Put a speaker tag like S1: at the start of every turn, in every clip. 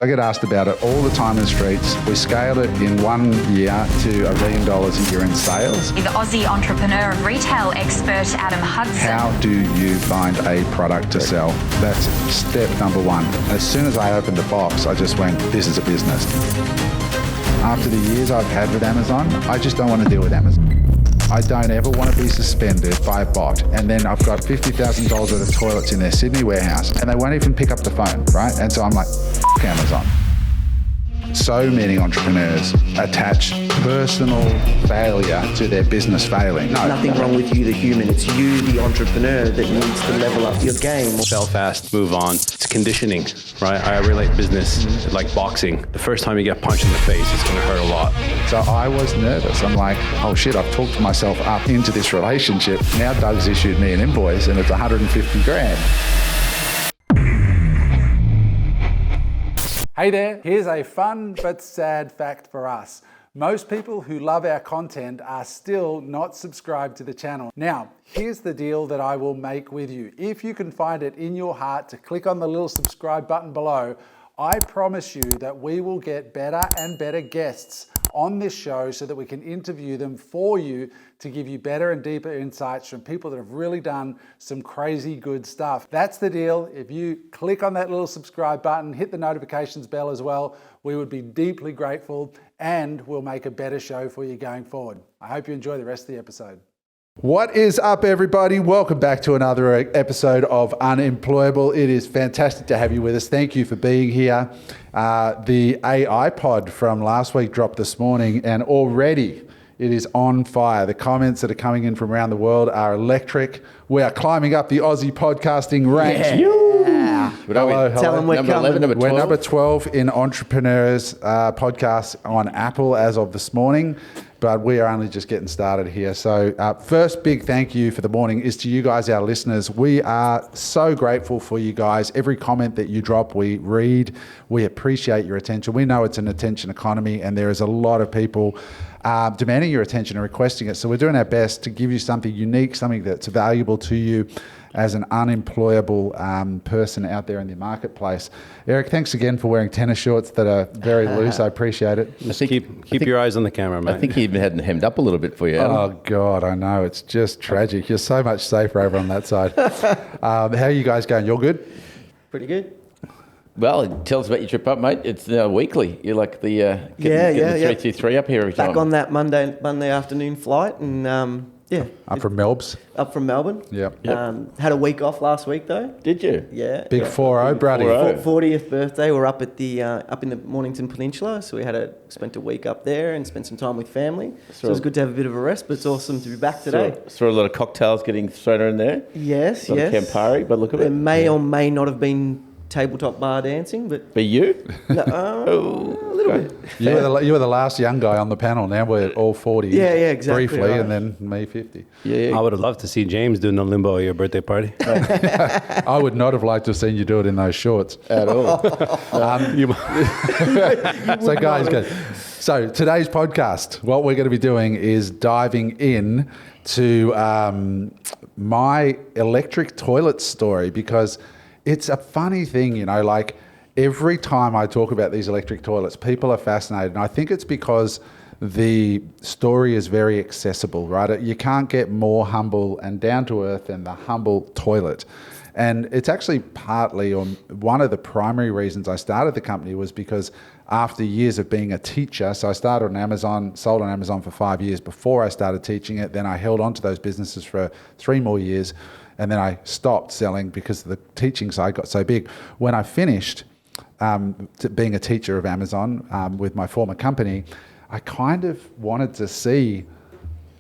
S1: I get asked about it all the time in the streets. We scaled it in 1 year to $1 billion a year in sales.
S2: With Aussie entrepreneur and retail expert Adam Hudson.
S1: How do you find a product to sell? That's step number one. As soon as I opened the box, I just went, this is a business. After the years I've had with Amazon, I just don't want to deal with Amazon. I don't ever want to be suspended by a bot. And then I've got $50,000 worth of toilets in their Sydney warehouse and they won't even pick up the phone, right? And so I'm like, F Amazon. So many entrepreneurs attach personal failure to their business failing. No.
S3: Nothing wrong with you, the human. It's you, the entrepreneur, that needs to level up your game.
S4: Sell fast, move on. It's conditioning, right? I relate business like boxing. The first time you get punched in the face, it's going to hurt a lot.
S1: So I was nervous. I'm like, oh shit, I've talked myself up into this relationship. Now Doug's issued me an invoice and it's 150 grand.
S5: Hey there, here's a fun but sad fact for us. Most people who love our content are still not subscribed to the channel. Now, here's the deal that I will make with you. If you can find it in your heart to click on the little subscribe button below, I promise you that we will get better and better guests on this show so that we can interview them for you to give you better and deeper insights from people that have really done some crazy good stuff. That's the deal. If you click on that little subscribe button, hit the notifications bell as well, we would be deeply grateful and we'll make a better show for you going forward. I hope you enjoy the rest of the episode.
S1: What is up, everybody? Welcome back to another episode of Unemployable. It is fantastic to have you with us. Thank you for being here. The AI pod from last week dropped this morning and already it is on fire. The comments that are coming in from around the world are electric. We are climbing up the Aussie podcasting ranks.
S3: Yeah.
S1: Hello.
S3: Tell them we're
S6: number
S3: coming.
S6: 11, number 12.
S1: We're number 12 in Entrepreneurs podcast on Apple as of this morning, but we are only just getting started here. So first big thank you for the morning is to you guys, our listeners. We are so grateful for you guys. Every comment that you drop, we read. We appreciate your attention. We know it's an attention economy and there is a lot of people demanding your attention and requesting it. So we're doing our best to give you something unique, something that's valuable to you as an unemployable person out there in the marketplace. Eric, thanks again for wearing tennis shorts that are very loose. I appreciate it.
S4: Just keep your eyes on the camera, man.
S6: I think he even had them hemmed up a little bit for you, Adam.
S1: Oh, God, I know. It's just tragic. You're so much safer over on that side. How are you guys going? You're good?
S3: Pretty good.
S6: Well, tell us about your trip up, mate. It's weekly. You're like the getting the 323 up here every time.
S3: Back on that Monday afternoon flight and
S1: Up from Melbs?
S3: up from Melbourne.
S1: Yep.
S3: Had a week off last week though.
S6: Did you?
S3: Yeah.
S1: Big 4-0, Brady.
S6: 4-0.
S3: 40th birthday. We're up at the up in the Mornington Peninsula, so we spent a week up there and spent some time with family. So it was good to have a bit of a rest, but it's awesome to be back today.
S6: Saw a lot of cocktails getting thrown in there.
S3: Yes,
S6: A lot of
S3: yes.
S6: Campari, but look at
S3: There
S6: it.
S3: may or may not have been tabletop bar dancing, but
S6: For you?
S3: no, a little bit.
S1: You were the last young guy on the panel. Now we're all 40.
S3: Yeah, exactly
S1: Briefly,
S3: right.
S1: and then me 50.
S6: Yeah.
S4: I would have loved to see James doing a limbo at your birthday party.
S1: I would not have liked to have seen you do it in those shorts.
S6: At all.
S1: So guys, so today's podcast, what we're going to be doing is diving in to my electric toilet story, because it's a funny thing, you know, like every time I talk about these electric toilets, people are fascinated. And I think it's because the story is very accessible, right? You can't get more humble and down to earth than the humble toilet. And it's actually partly one of the primary reasons I started the company was because after years of being a teacher, so I started on Amazon, sold on Amazon for 5 years before I started teaching it. Then I held on to those businesses for 3 more years. And then I stopped selling because the teaching side got so big. When I finished being a teacher of Amazon with my former company, I kind of wanted to see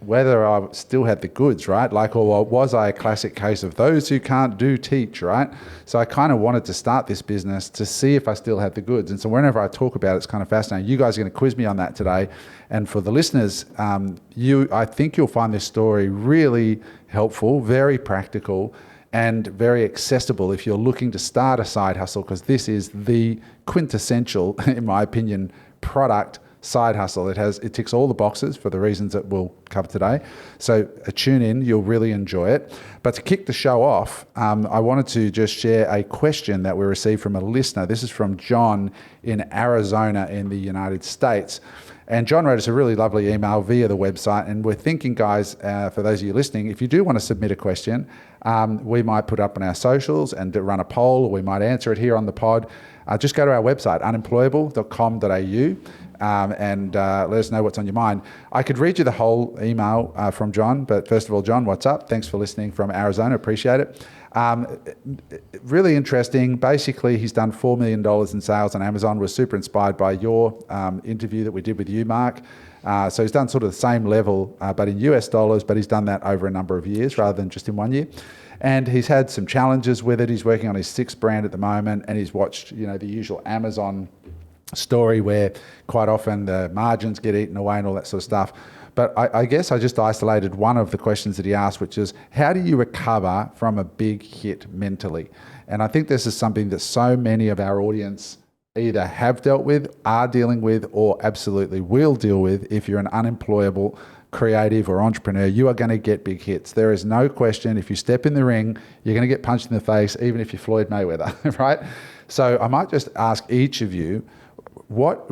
S1: whether I still had the goods, right? Like, or was I a classic case of those who can't do teach, right? So I kind of wanted to start this business to see if I still had the goods. And so whenever I talk about it, it's kind of fascinating. You guys are going to quiz me on that today. And for the listeners, I think you'll find this story really helpful, very practical, and very accessible if you're looking to start a side hustle, because this is the quintessential, in my opinion, product side hustle. It ticks all the boxes for the reasons that we'll cover today. So tune in, you'll really enjoy it. But to kick the show off, I wanted to just share a question that we received from a listener. This is from John in Arizona in the United States. And John wrote us a really lovely email via the website. And we're thinking, guys, for those of you listening, if you do want to submit a question, we might put up on our socials and run a poll, or we might answer it here on the pod. Just go to our website, unemployable.com.au, and let us know what's on your mind. I could read you the whole email from John, but first of all, John, what's up? Thanks for listening from Arizona. Appreciate it. Really interesting. Basically, he's done $4 million in sales on Amazon. Was super inspired by your interview that we did with you, Mark. So he's done sort of the same level, but in US dollars, but he's done that over a number of years rather than just in 1 year. And he's had some challenges with it. He's working on his 6th brand at the moment, and he's watched, the usual Amazon story where quite often the margins get eaten away and all that sort of stuff. But I guess I just isolated one of the questions that he asked, which is, how do you recover from a big hit mentally? And I think this is something that so many of our audience either have dealt with, are dealing with, or absolutely will deal with. If you're an unemployable creative or entrepreneur, you are going to get big hits. There is no question. If you step in the ring, you're going to get punched in the face, even if you're Floyd Mayweather, right? So I might just ask each of you, what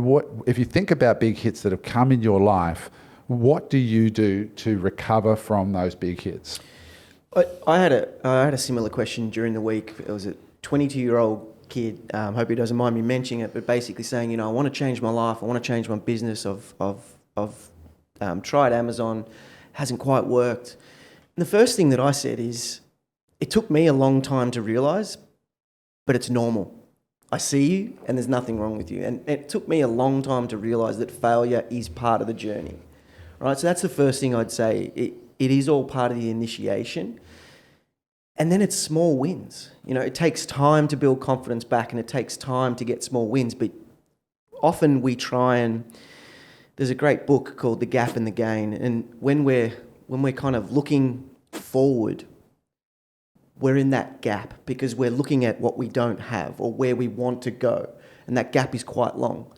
S1: if you think about big hits that have come in your life, what do you do to recover from those big hits?
S3: I had a similar question during the week. It was a 22-year-old kid. Hope he doesn't mind me mentioning it, but basically saying, I want to change my life. I want to change my business. I've tried Amazon, hasn't quite worked. And the first thing that I said is, it took me a long time to realise, but it's normal. I see you, and there's nothing wrong with you. And it took me a long time to realise that failure is part of the journey. Right, so that's the first thing I'd say. It is all part of the initiation. And then it's small wins. It takes time to build confidence back, and it takes time to get small wins. But often we try and... There's a great book called The Gap and the Gain. And when we're kind of looking forward, we're in that gap because we're looking at what we don't have or where we want to go. And that gap is quite long.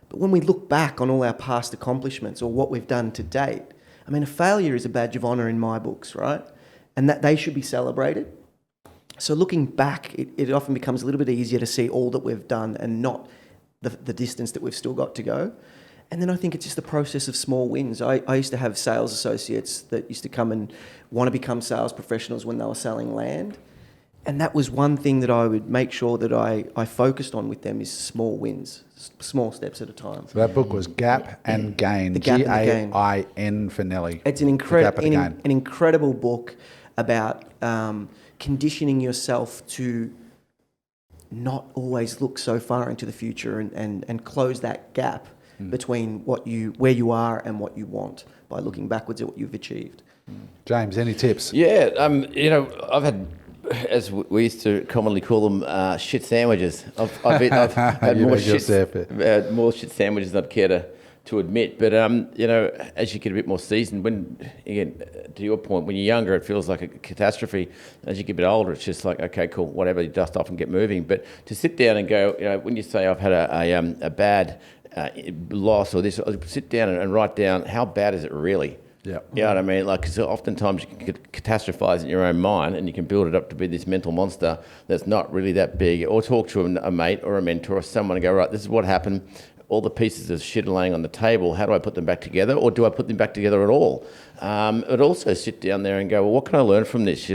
S3: But when we look back on all our past accomplishments or what we've done to date, a failure is a badge of honour in my books, right? And that they should be celebrated. So looking back, it often becomes a little bit easier to see all that we've done and not the distance that we've still got to go. And then I think it's just the process of small wins. I used to have sales associates that used to come and want to become sales professionals when they were selling land. And that was one thing that I would make sure that I focused on with them is small wins, small steps at a time.
S1: So that book was Gap and Gain,
S3: The Gap and the Gain.
S1: Gain for Nelly.
S3: It's an incredible book about conditioning yourself to not always look so far into the future and close that gap between where you are and what you want by looking backwards at what you've achieved.
S1: James, any tips?
S6: Yeah, I've had, as we used to commonly call them, shit sandwiches. I've had more shit sandwiches than I'd care to admit. But as you get a bit more seasoned, again, to your point, when you're younger, it feels like a catastrophe. As you get a bit older, it's just like, okay, cool, whatever, you dust off and get moving. But to sit down and go, when you say I've had a bad loss or this, I'll sit down and write down how bad is it really.
S1: Yeah,
S6: you know what I mean? Like, because oftentimes you can catastrophize in your own mind, and you can build it up to be this mental monster that's not really that big. Or talk to a mate or a mentor or someone and go, right, this is what happened. All the pieces of shit are laying on the table. How do I put them back together, or do I put them back together at all? But also sit down there and go, well, what can I learn from this?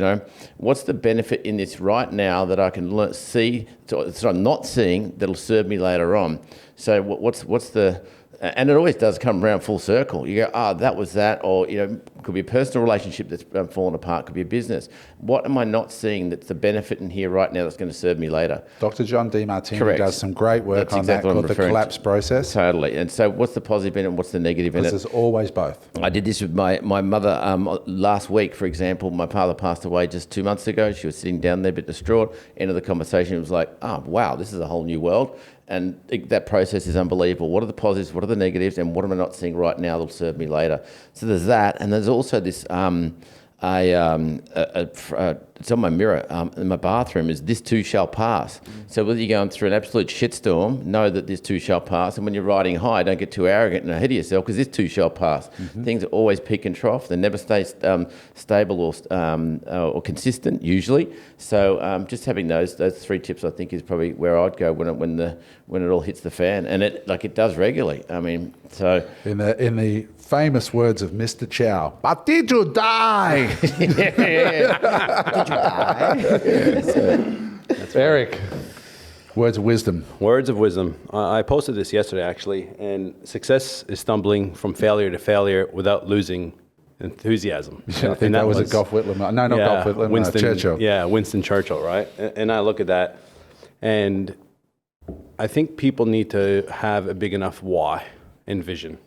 S6: What's the benefit in this right now that I can see, that I'm not seeing, that'll serve me later on? So what's the... And it always does come around full circle. You go, that was that, or could be a personal relationship that's fallen apart, could be a business. What am I not seeing that's the benefit in here right now that's going to serve me later?
S1: Dr. John DeMartini does some great work on that called the collapse process.
S6: Totally. And so what's the positive in it and what's the negative in it?
S1: There's always both.
S6: I did this with my mother last week, for example. My father passed away just 2 months ago. She was sitting down there a bit distraught. End of the conversation, it was like, wow, this is a whole new world. And that process is unbelievable. What are the positives? What are the negatives? And what am I not seeing right now that'll serve me later? So there's that. And there's also this it's on my mirror in my bathroom, is "This too shall pass." So whether you're going through an absolute shitstorm, know that this too shall pass. And when you're riding high, don't get too arrogant and ahead of yourself, because this too shall pass. Things are always peak and trough. They never stay stable or consistent usually. So just having those 3 tips, I think, is probably where I'd go when it all hits the fan, and it does regularly. I mean, so
S1: In the famous words of Mr. Chow, but did you die? Eric, words of wisdom.
S4: Words of wisdom. I posted this yesterday, actually, and success is stumbling from failure to failure without losing enthusiasm.
S1: Yeah, I think that was a Gough Whitlam. No, not Gough Whitlam. Churchill.
S4: Yeah, Winston Churchill, right? And I look at that, and I think people need to have a big enough why and vision.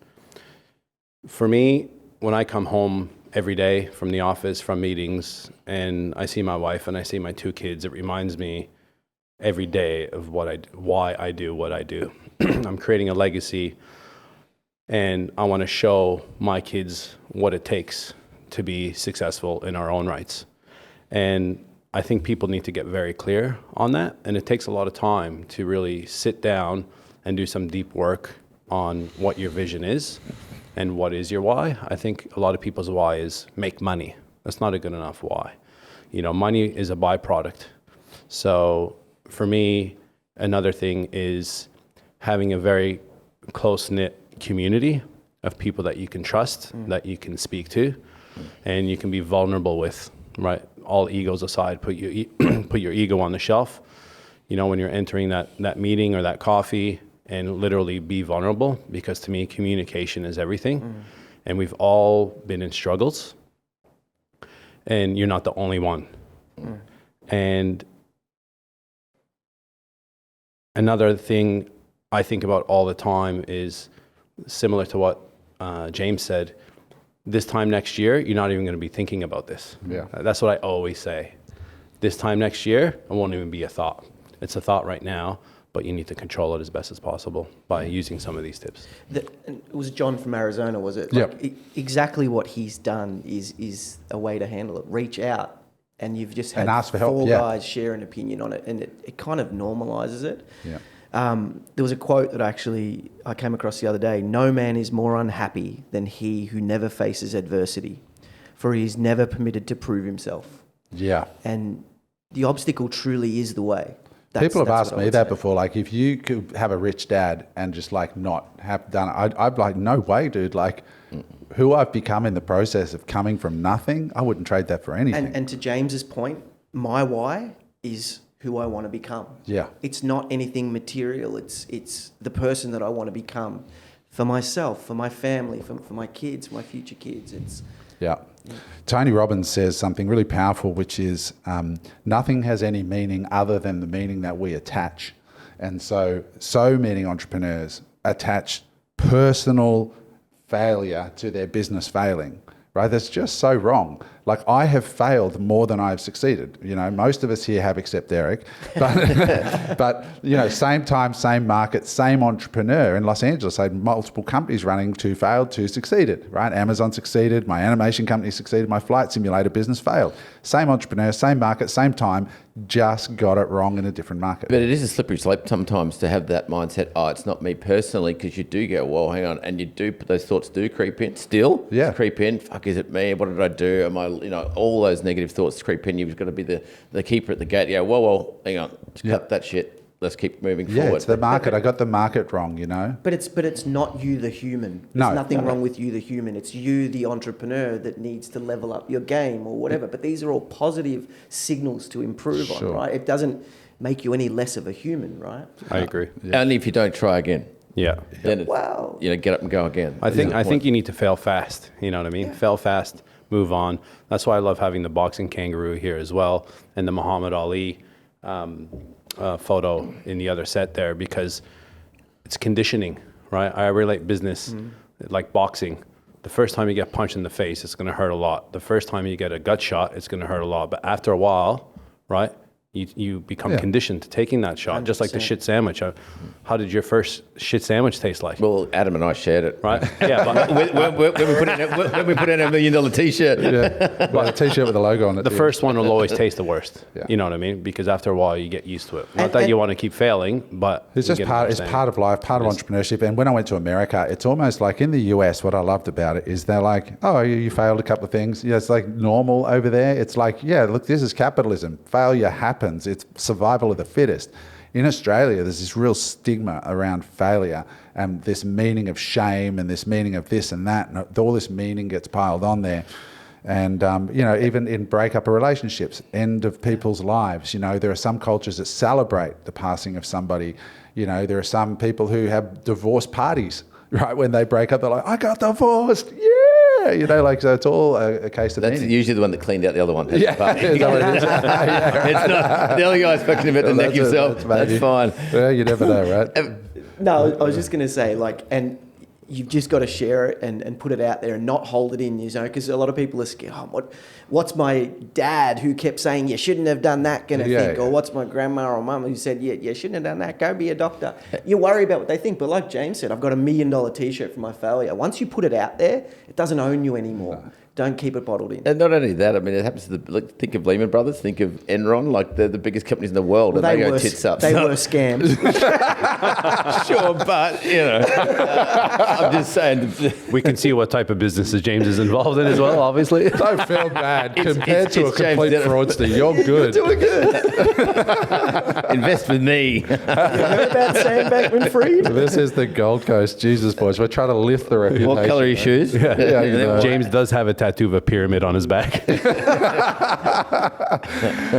S4: For me, when I come home every day from the office, from meetings, and I see my wife and I see my 2 kids, it reminds me every day of why I do what I do. I'm creating a legacy, and I want to show my kids what it takes to be successful in our own rights. And I think people need to get very clear on that, and it takes a lot of time to really sit down and do some deep work on what your vision is and what is your why. I think a lot of people's why is make money. That's not a good enough why. Money is a byproduct. So for me, another thing is having a very close-knit community of people that you can trust, that you can speak to, and you can be vulnerable with, right? All egos aside, put your ego on the shelf. When you're entering that meeting or that coffee, and literally be vulnerable, because to me, communication is everything. And we've all been in struggles, and you're not the only one. And another thing I think about all the time is similar to what James said. This time next year, you're not even going to be thinking about this.
S1: Yeah.
S4: That's what I always say. This time next year, it won't even be a thought. It's a thought right now, but you need to control it as best as possible by using some of these tips.
S3: It was John from Arizona, was it?
S1: Yep.
S3: Exactly what he's done is a way to handle it. Reach out, and you've just had
S1: And ask for help,
S3: 4
S1: yeah.
S3: guys share an opinion on it, and it kind of normalizes it.
S1: Yeah.
S3: There was a quote that I came across the other day. No man is more unhappy than he who never faces adversity, for he is never permitted to prove himself.
S1: Yeah.
S3: And the obstacle truly is the way.
S1: People have
S3: That's
S1: asked
S3: what I
S1: me
S3: would
S1: that
S3: say.
S1: before. Like, if you could have a rich dad and just not have done it, I'd be like, no way, dude. Like, who I've become in the process of coming from nothing, I wouldn't trade that for anything.
S3: And to James's point, my why is who I want to become.
S1: Yeah.
S3: It's not anything material. It's the person that I want to become for myself, for my family, for my kids, my future kids.
S1: Yeah. Tony Robbins says something really powerful, which is nothing has any meaning other than the meaning that we attach. And so many entrepreneurs attach personal failure to their business failing, right? That's just so wrong. Like, I have failed more than I've succeeded. Most of us here have, except Eric. But same time, same market, same entrepreneur in Los Angeles. I had multiple companies running, 2 failed, 2 succeeded, right? Amazon succeeded, my animation company succeeded, my flight simulator business failed. Same entrepreneur, same market, same time, just got it wrong in a different market.
S6: But it is a slippery slope sometimes to have that mindset. Oh, it's not me personally, because you do go, well, hang on, and those thoughts do creep in still.
S1: Yeah.
S6: Creep in. Fuck, is it me? What did I do? Am I? All those negative thoughts creep in. You've got to be the keeper at the gate. Yeah. Whoa, hang on. Cut that shit. Let's keep moving forward.
S1: Yeah, it's the market. I got the market wrong.
S3: But it's not you, the human.
S1: No.
S3: There's nothing wrong with you, the human. It's you, the entrepreneur, that needs to level up your game or whatever. But these are all positive signals to improve on, right? It doesn't make you any less of a human, right?
S4: I agree.
S6: Only if you don't try again.
S4: Yeah.
S6: Then
S3: Wow.
S6: get up and go again.
S4: I think you need to fail fast. You know what I mean? Fail fast, move on. That's why I love having the boxing kangaroo here as well, and the Muhammad Ali photo in the other set there, because it's conditioning, right? I relate business like boxing. The first time you get punched in the face, it's going to hurt a lot. The first time you get a gut shot, it's going to hurt a lot. But after a while, right, you become conditioned to taking that shot, just like the
S3: 100%.
S4: shit sandwich. How did your first shit sandwich taste like?
S6: Well, Adam and I shared it.
S4: Right? Yeah, but
S6: when we put in a $1 million t-shirt.
S1: Yeah, well, a t-shirt with a logo on it.
S4: the first one will always taste the worst.
S1: Yeah.
S4: You know what I mean? Because after a while, you get used to it. Not
S3: And-
S4: that
S3: and-
S4: you want to keep failing, but
S1: It's
S4: you
S1: just
S4: get
S1: part.
S4: an
S1: It's
S4: understanding.
S1: part of life, part of entrepreneurship. And when I went to America, it's almost like in the US. What I loved about it is they're like, "Oh, you failed a couple of things." Yeah, it's like normal over there. It's like, yeah, look, this is capitalism. Failure happens. It's survival of the fittest. In Australia, there's this real stigma around failure and this meaning of shame and this meaning of this and that, and all this meaning gets piled on there. And, you know, even in breakup of relationships, end of people's lives, you know, there are some cultures that celebrate the passing of somebody. You know, there are some people who have divorce parties, right? When they break up, they're like, I got divorced. Yeah. You know, like, so it's all a case of
S6: That's
S1: meaning.
S6: usually the one that cleaned out the other one.
S1: Yeah, is that what it is?
S6: It's not, the other guy's fucking about to neck
S1: That's it,
S6: himself. That's
S1: maybe.
S6: fine.
S1: Well, you never know, right?
S3: No, I was just going to say, like, and you've just got to share it and put it out there and not hold it in, you know, because a lot of people are scared. Oh, what's my dad who kept saying you shouldn't have done that going to think?
S1: Yeah.
S3: Or what's my grandma or mum who said, yeah, you shouldn't have done that. Go be a doctor. You worry about what they think. But like James said, I've got $1 million t-shirt for my failure. Once you put it out there, it doesn't own you anymore. Don't keep it bottled in.
S6: And not only that, I mean, it happens to think of Lehman Brothers, think of Enron, like they're the biggest companies in the world,
S3: Well,
S6: and they go tits up.
S3: They were scams.
S6: Sure, but, you know, I'm just saying.
S4: We can see what type of businesses James is involved in as well, obviously.
S1: Don't feel bad. Compared to a
S6: it's James
S1: complete
S6: Denham.
S1: fraudster, you're good.
S3: Doing good.
S6: Invest with me.
S3: Heard about Sam Bankman-Fried?
S1: This is the Gold Coast. Jesus, boys. We're trying to lift the reputation.
S6: What colour are your shoes?
S1: Yeah, you know.
S4: James does have a tattoo of a pyramid on his back.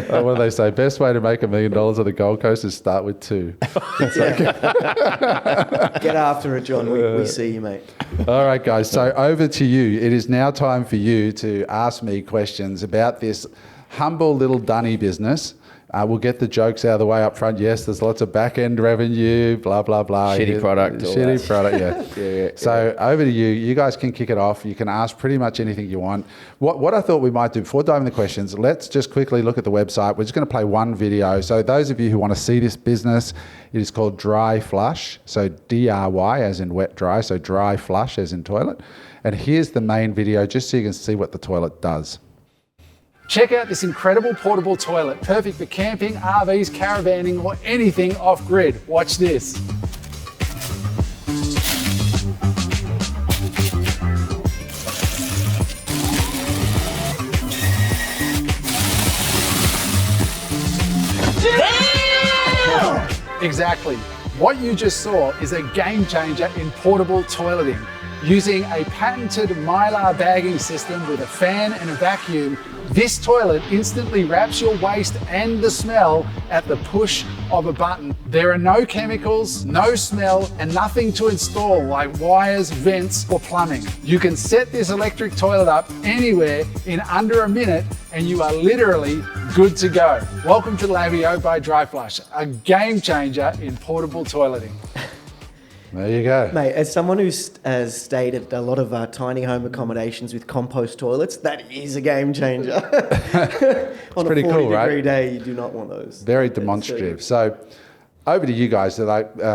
S1: What do they say? Best way to make $1 million on the Gold Coast is start with 2.
S3: Get after it, John. We see you, mate.
S1: All right, guys. So over to you. It is now time for you to ask me questions about this humble little dunny business. We'll get the jokes out of the way up front. Yes, there's lots of back-end revenue, blah, blah, blah.
S6: Shitty product, all
S1: Shitty
S6: that.
S1: product, yeah. So over to you. You guys can kick it off. You can ask pretty much anything you want. What I thought we might do, before diving into the questions, let's just quickly look at the website. We're just going to play one video. So those of you who want to see this business, it is called Dry Flush. So DRY as in wet dry. So Dry Flush as in toilet. And here's the main video just so you can see what the toilet does.
S5: Check out this incredible portable toilet, perfect for camping, RVs, caravanning, or anything off-grid. Watch this. Exactly. What you just saw is a game changer in portable toileting. Using a patented Mylar bagging system with a fan and a vacuum, this toilet instantly wraps your waste and the smell at the push of a button. There are no chemicals, no smell, and nothing to install like wires, vents, or plumbing. You can set this electric toilet up anywhere in under a minute and you are literally good to go. Welcome to Labio by Dry Flush, a game changer in portable toileting.
S1: There you go.
S3: Mate, as someone who has stayed at a lot of tiny home accommodations with compost toilets, that is a game changer. On
S1: pretty
S3: a 40
S1: cool, right?
S3: degree day, you do not want those.
S1: Very
S3: It's
S1: demonstrative. So over to you guys. So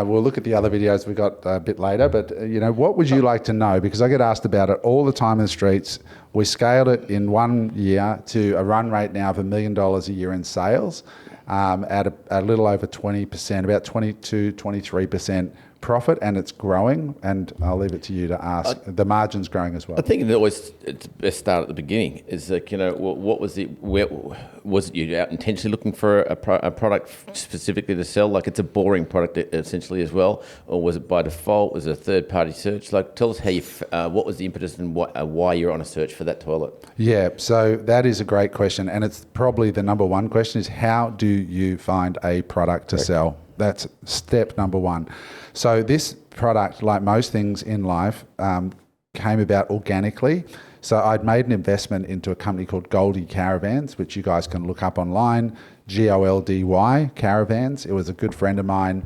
S1: we'll look at the other videos we got a bit later. But, you know, what would you like to know? Because I get asked about it all the time in the streets. We scaled it in 1 year to a run rate now of $1 million a year in sales at a little over 20%, about 22, 23% profit, and it's growing. And I'll leave it to you to ask. The margin's growing as well.
S6: I think it's best start at the beginning. Is like, you know, what was it? Where was it? You out intentionally looking for a product specifically to sell? Like it's a boring product essentially as well, or was it by default? Was it a third party search? Like, tell us how you. What was the impetus and why you're on a search for that toilet?
S1: Yeah, so that is a great question, and it's probably the number one question is how do you find a product to sell? That's step number one. So this product, like most things in life, came about organically. So I'd made an investment into a company called Goldie Caravans, which you guys can look up online, Goldy Caravans. It was a good friend of mine.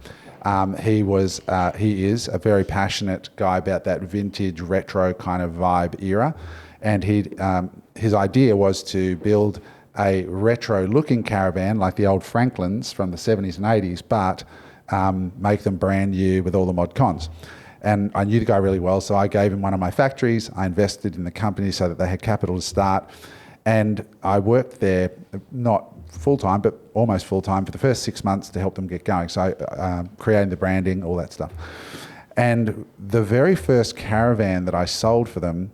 S1: He is a very passionate guy about that vintage retro kind of vibe era. And his idea was to build a retro-looking caravan like the old Franklins from the 70s and 80s, but make them brand new with all the mod cons. And I knew the guy really well, so I gave him one of my factories. I invested in the company so that they had capital to start. And I worked there, not full-time, but almost full-time for the first 6 months to help them get going. So creating the branding, all that stuff. And the very first caravan that I sold for them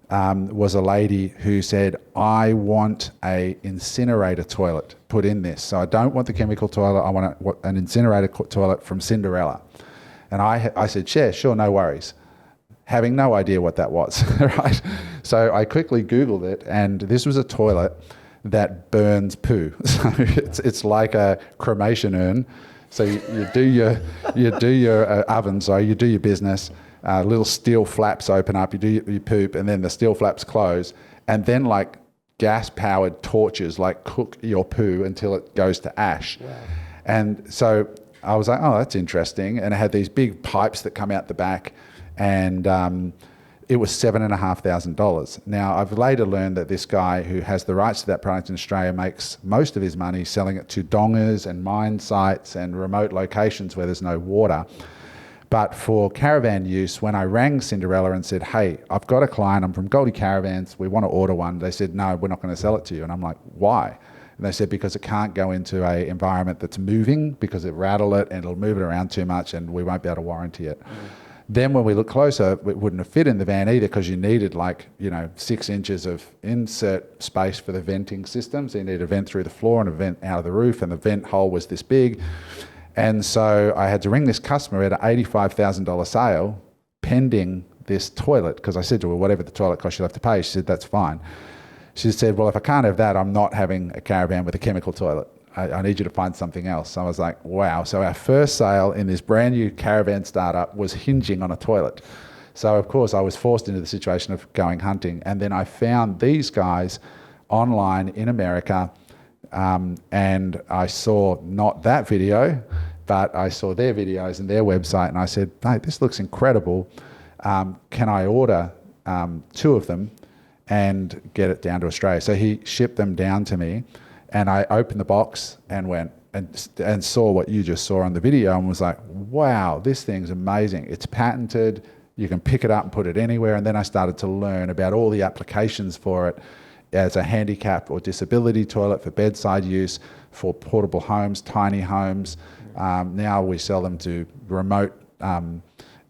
S1: was a lady who said, I want a incinerator toilet put in this. So I don't want the chemical toilet, I want an incinerator toilet from Cinderella. And I said, sure, no worries. Having no idea what that was, right? So I quickly Googled it, and this was a toilet that burns poo. So it's like a cremation urn. So you do your oven, so you do your business, little steel flaps open up, you do your poop, and then the steel flaps close, and then like gas-powered torches like cook your poo until it goes to ash. Wow. And so I was like, oh, that's interesting. And it had these big pipes that come out the back, and it was $7,500. Now, I've later learned that this guy who has the rights to that product in Australia makes most of his money selling it to dongers and mine sites and remote locations where there's no water. But for caravan use, when I rang Cinderella and said, hey, I've got a client, I'm from Goldie Caravans, we want to order one. They said, no, we're not going to sell it to you. And I'm like, why? And they said, because it can't go into an environment that's moving, because it rattle it and it'll move it around too much and we won't be able to warranty it. Then when we look closer, it wouldn't have fit in the van either, because you needed 6 inches of insert space for the venting system. So you need a vent through the floor and a vent out of the roof, and the vent hole was this big. And so I had to ring this customer at an $85,000 sale pending this toilet, because I said to her, whatever the toilet costs, you'll have to pay. She said, that's fine. She said, well, if I can't have that, I'm not having a caravan with a chemical toilet. I need you to find something else. So I was like, wow. So our first sale in this brand new caravan startup was hinging on a toilet. So of course I was forced into the situation of going hunting. And then I found these guys online in America, and I saw not that video, but I saw their videos and their website, and I said, hey, this looks incredible. Can I order 2 of them and get it down to Australia? So he shipped them down to me, and I opened the box and went and saw what you just saw on the video and was like, wow, this thing's amazing. It's patented. You can pick it up and put it anywhere. And then I started to learn about all the applications for it as a handicap or disability toilet, for bedside use, for portable homes, tiny homes. Now we sell them to remote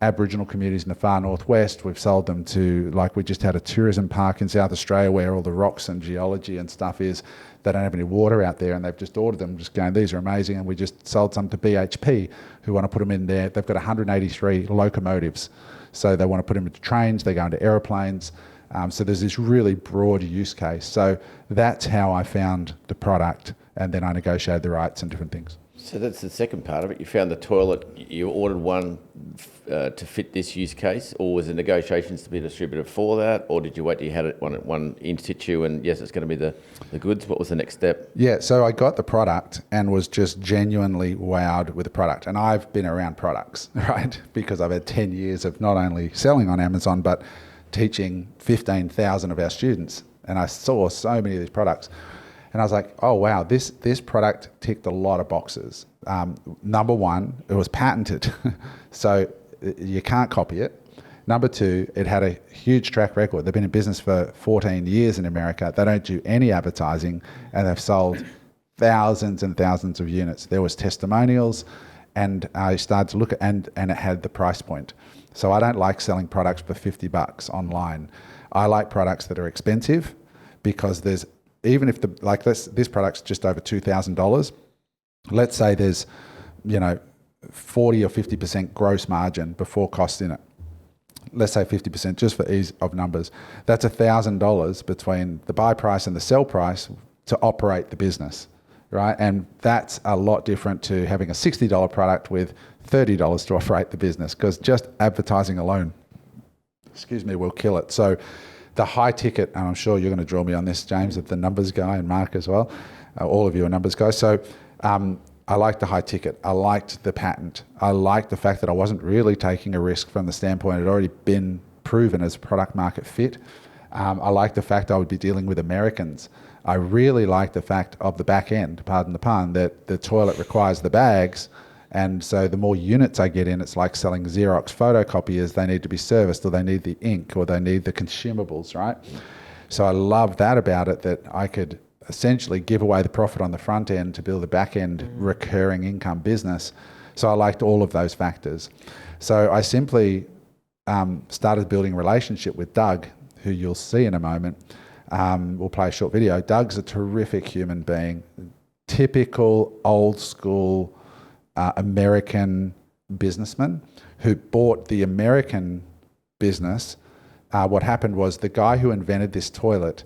S1: Aboriginal communities in the far northwest. We've sold them to, we just had a tourism park in South Australia where all the rocks and geology and stuff is. They don't have any water out there, and they've just ordered them, just going, these are amazing. And we just sold some to BHP who want to put them in there. They've got 183 locomotives. So they want to put them into trains, they go into aeroplanes. So there's this really broad use case. So that's how I found the product, and then I negotiated the rights and different things.
S6: So that's the second part of it. You found the toilet, you ordered one to fit this use case, or was the negotiations to be a distributor for that, or did you wait till you had it one in situ and yes, it's going to be the goods? What was the next step?
S1: Yeah, so I got the product and was just genuinely wowed with the product. And I've been around products, right? Because I've had 10 years of not only selling on Amazon, but teaching 15,000 of our students. And I saw so many of these products. And I was like, oh, wow, this product ticked a lot of boxes. Number one, it was patented. So you can't copy it. Number two, it had a huge track record. They've been in business for 14 years in America. They don't do any advertising, and they've sold thousands and thousands of units. There was testimonials, and I started to look at, and it had the price point. So I don't like selling products for $50 online. I like products that are expensive, because there's, even if this product's just over $2,000, let's say there's 40 or 50% gross margin before cost in it. Let's say 50%, just for ease of numbers. That's $1,000 between the buy price and the sell price to operate the business, right? And that's a lot different to having a $60 product with $30 to operate the business, because just advertising alone, will kill it. So the high ticket, and I'm sure you're going to draw me on this, James, of the numbers guy, and Mark as well. All of you are numbers guys. So I liked the high ticket. I liked the patent. I liked the fact that I wasn't really taking a risk from the standpoint it had already been proven as product market fit. I liked the fact I would be dealing with Americans. I really like the fact of the back end, pardon the pun, that the toilet requires the bags. And so the more units I get in, it's like selling Xerox photocopiers. They need to be serviced, or they need the ink, or they need the consumables, right? So I love that about it, that I could essentially give away the profit on the front end to build a back end recurring income business. So I liked all of those factors. So I simply started building a relationship with Doug, who you'll see in a moment. We'll play a short video. Doug's a terrific human being, typical old school American businessman who bought the American business. What happened was the guy who invented this toilet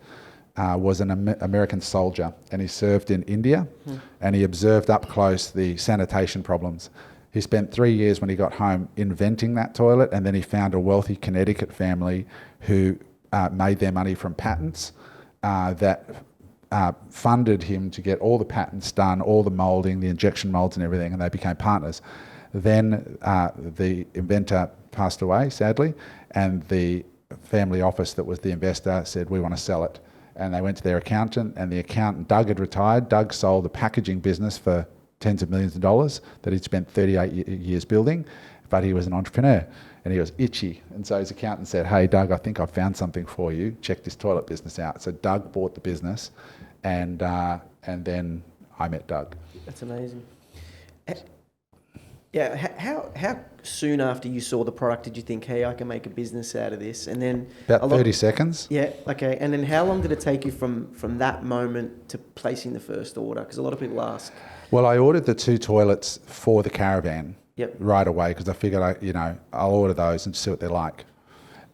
S1: was an American soldier, and he served in India, and he observed up close the sanitation problems. He spent 3 years when he got home inventing that toilet, and then he found a wealthy Connecticut family who made their money from patents that funded him to get all the patents done, all the moulding, the injection moulds and everything, and they became partners. Then the inventor passed away, sadly, and the family office that was the investor said, we want to sell it. And they went to their accountant, and the accountant, Doug, had retired. Doug sold a packaging business for tens of millions of dollars that he'd spent 38 years building, but he was an entrepreneur and he was itchy. And so his accountant said, hey, Doug, I think I've found something for you. Check this toilet business out. So Doug bought the business, and then I met Doug.
S3: That's amazing. Yeah, how soon after you saw the product did you think, hey, I can make a business out of this? And then
S1: about 30 seconds.
S3: Yeah, okay. And then how long did it take you from that moment to placing the first order? Because a lot of people ask.
S1: Well, I ordered the 2 toilets for the caravan right away, because I figured I'll order those and see what they're like.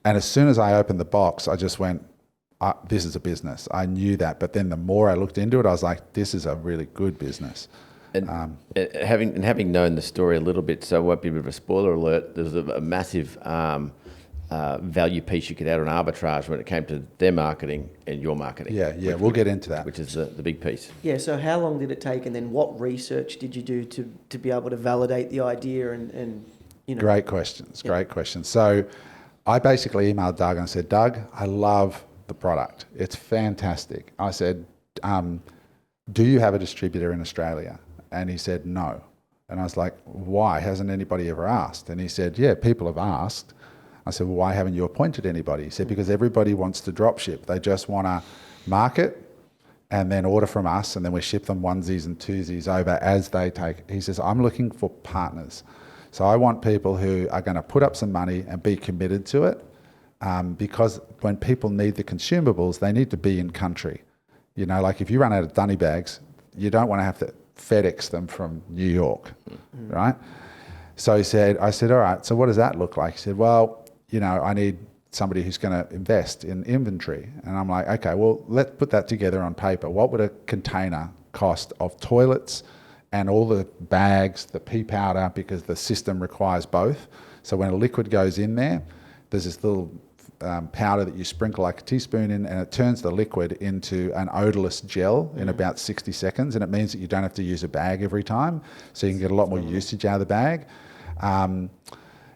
S1: And as soon as I opened the box, I just went, this is a business. I knew that, but then the more I looked into it, I was like, this is a really good business.
S6: And having known the story a little bit, so it won't be a bit of a spoiler alert, there's a massive value piece you could add on arbitrage when it came to their marketing and your marketing.
S1: Yeah, we'll get into that.
S6: Which is the big piece.
S3: Yeah, so how long did it take, and then what research did you do to be able to validate the idea and
S1: Great questions. So I basically emailed Doug and said, Doug, I love the product. It's fantastic. I said, do you have a distributor in Australia? And he said, no. And I was like, why? Hasn't anybody ever asked? And he said, yeah, people have asked. I said, well, why haven't you appointed anybody? He said, because everybody wants to drop ship. They just want to market and then order from us, and then we ship them onesies and twosies over as they take. He says, I'm looking for partners. So I want people who are going to put up some money and be committed to it, because when people need the consumables, they need to be in country. Like if you run out of dunny bags, you don't want to have to FedEx them from New York, right? So I said, all right, so what does that look like? He said, well, I need somebody who's going to invest in inventory. And I'm like, okay, well, let's put that together on paper. What would a container cost of toilets and all the bags, the pea powder, because the system requires both. So when a liquid goes in there, there's this little powder that you sprinkle like a teaspoon in, and it turns the liquid into an odorless gel in about 60 seconds. And it means that you don't have to use a bag every time. So you can get a lot more usage out of the bag.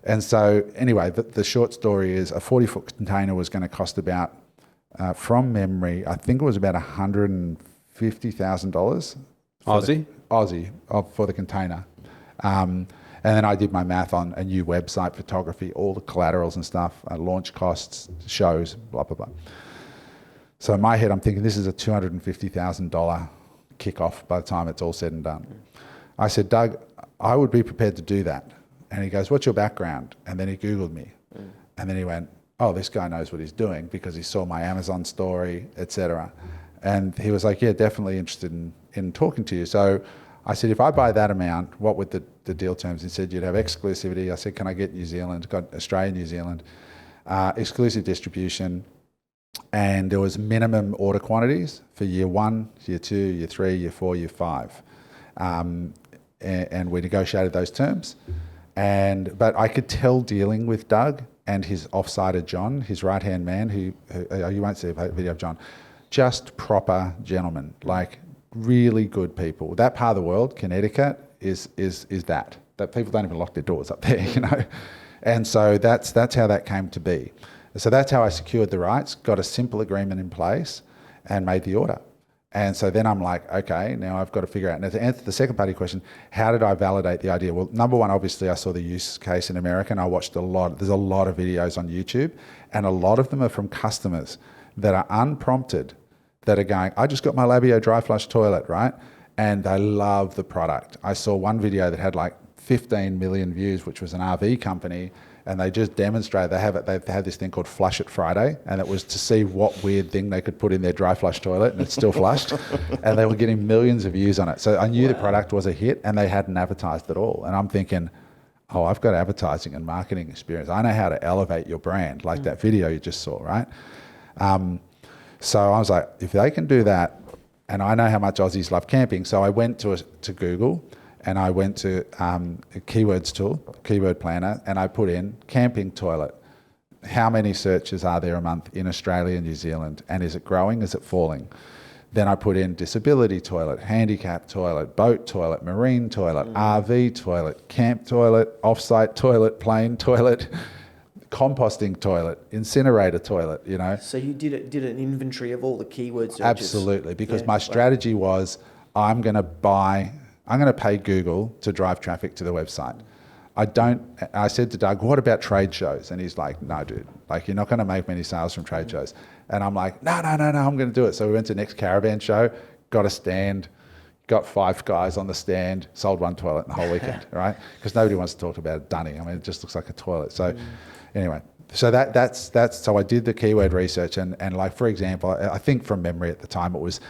S1: And so anyway, the short story is a 40-foot container was going to cost about, from memory, I think it was about $150,000. Aussie for the container. And then I did my math on a new website, photography, all the collaterals and stuff, launch costs, shows, blah, blah, blah. So in my head, I'm thinking this is a $250,000 kickoff by the time it's all said and done. I said, Doug, I would be prepared to do that. And he goes, what's your background? And then he Googled me. And then he went, oh, this guy knows what he's doing, because he saw my Amazon story, etc. And he was like, yeah, definitely interested in talking to you. So I said, if I buy that amount, what would the deal terms? He said, you'd have exclusivity. I said, can I get New Zealand? Got Australia, New Zealand, exclusive distribution. And there was minimum order quantities for year 1, year 2, year 3, year 4, year 5. And we negotiated those terms. But I could tell, dealing with Doug and his offsider John, his right-hand man, who you won't see a video of John, just proper gentlemen, like really good people. That part of the world, Connecticut, is that people don't even lock their doors up there, And so that's how that came to be. So that's how I secured the rights, got a simple agreement in place, and made the order. And so then I'm like, okay, now I've got to figure out. And to answer the second part of your question, how did I validate the idea? Well, number one, obviously I saw the use case in America, and I watched there's a lot of videos on YouTube, and a lot of them are from customers that are unprompted, that are going, I just got my Labio dry flush toilet, right? And they love the product. I saw one video that had like 15 million views, which was an RV company, and they just demonstrated, they have this thing called Flush It Friday, and it was to see what weird thing they could put in their dry flush toilet, and it's still flushed. And they were getting millions of views on it. So I knew the product was a hit, and they hadn't advertised at all. And I'm thinking, oh, I've got advertising and marketing experience. I know how to elevate your brand, like that video you just saw, right? So I was like, if they can do that, and I know how much Aussies love camping, so I went to Google, and I went to a keywords tool, keyword planner, and I put in camping toilet. How many searches are there a month in Australia and New Zealand? And is it growing? Is it falling? Then I put in disability toilet, handicap toilet, boat toilet, marine toilet, RV toilet, camp toilet, off-site toilet, plane toilet, composting toilet, incinerator toilet, you know.
S3: So you did an inventory of all the keyword searches.
S1: Absolutely, because my strategy was I'm going to pay Google to drive traffic to the website. I said to Doug, what about trade shows? And he's like, no, dude, like you're not going to make many sales from trade shows. And I'm like, no, I'm going to do it. So we went to the next caravan show, got a stand, got 5 guys on the stand, sold 1 toilet in the whole weekend, right? Because nobody wants to talk about dunning. I mean, it just looks like a toilet. So anyway, so that's so I did the keyword research, and like, for example, I think from memory at the time it was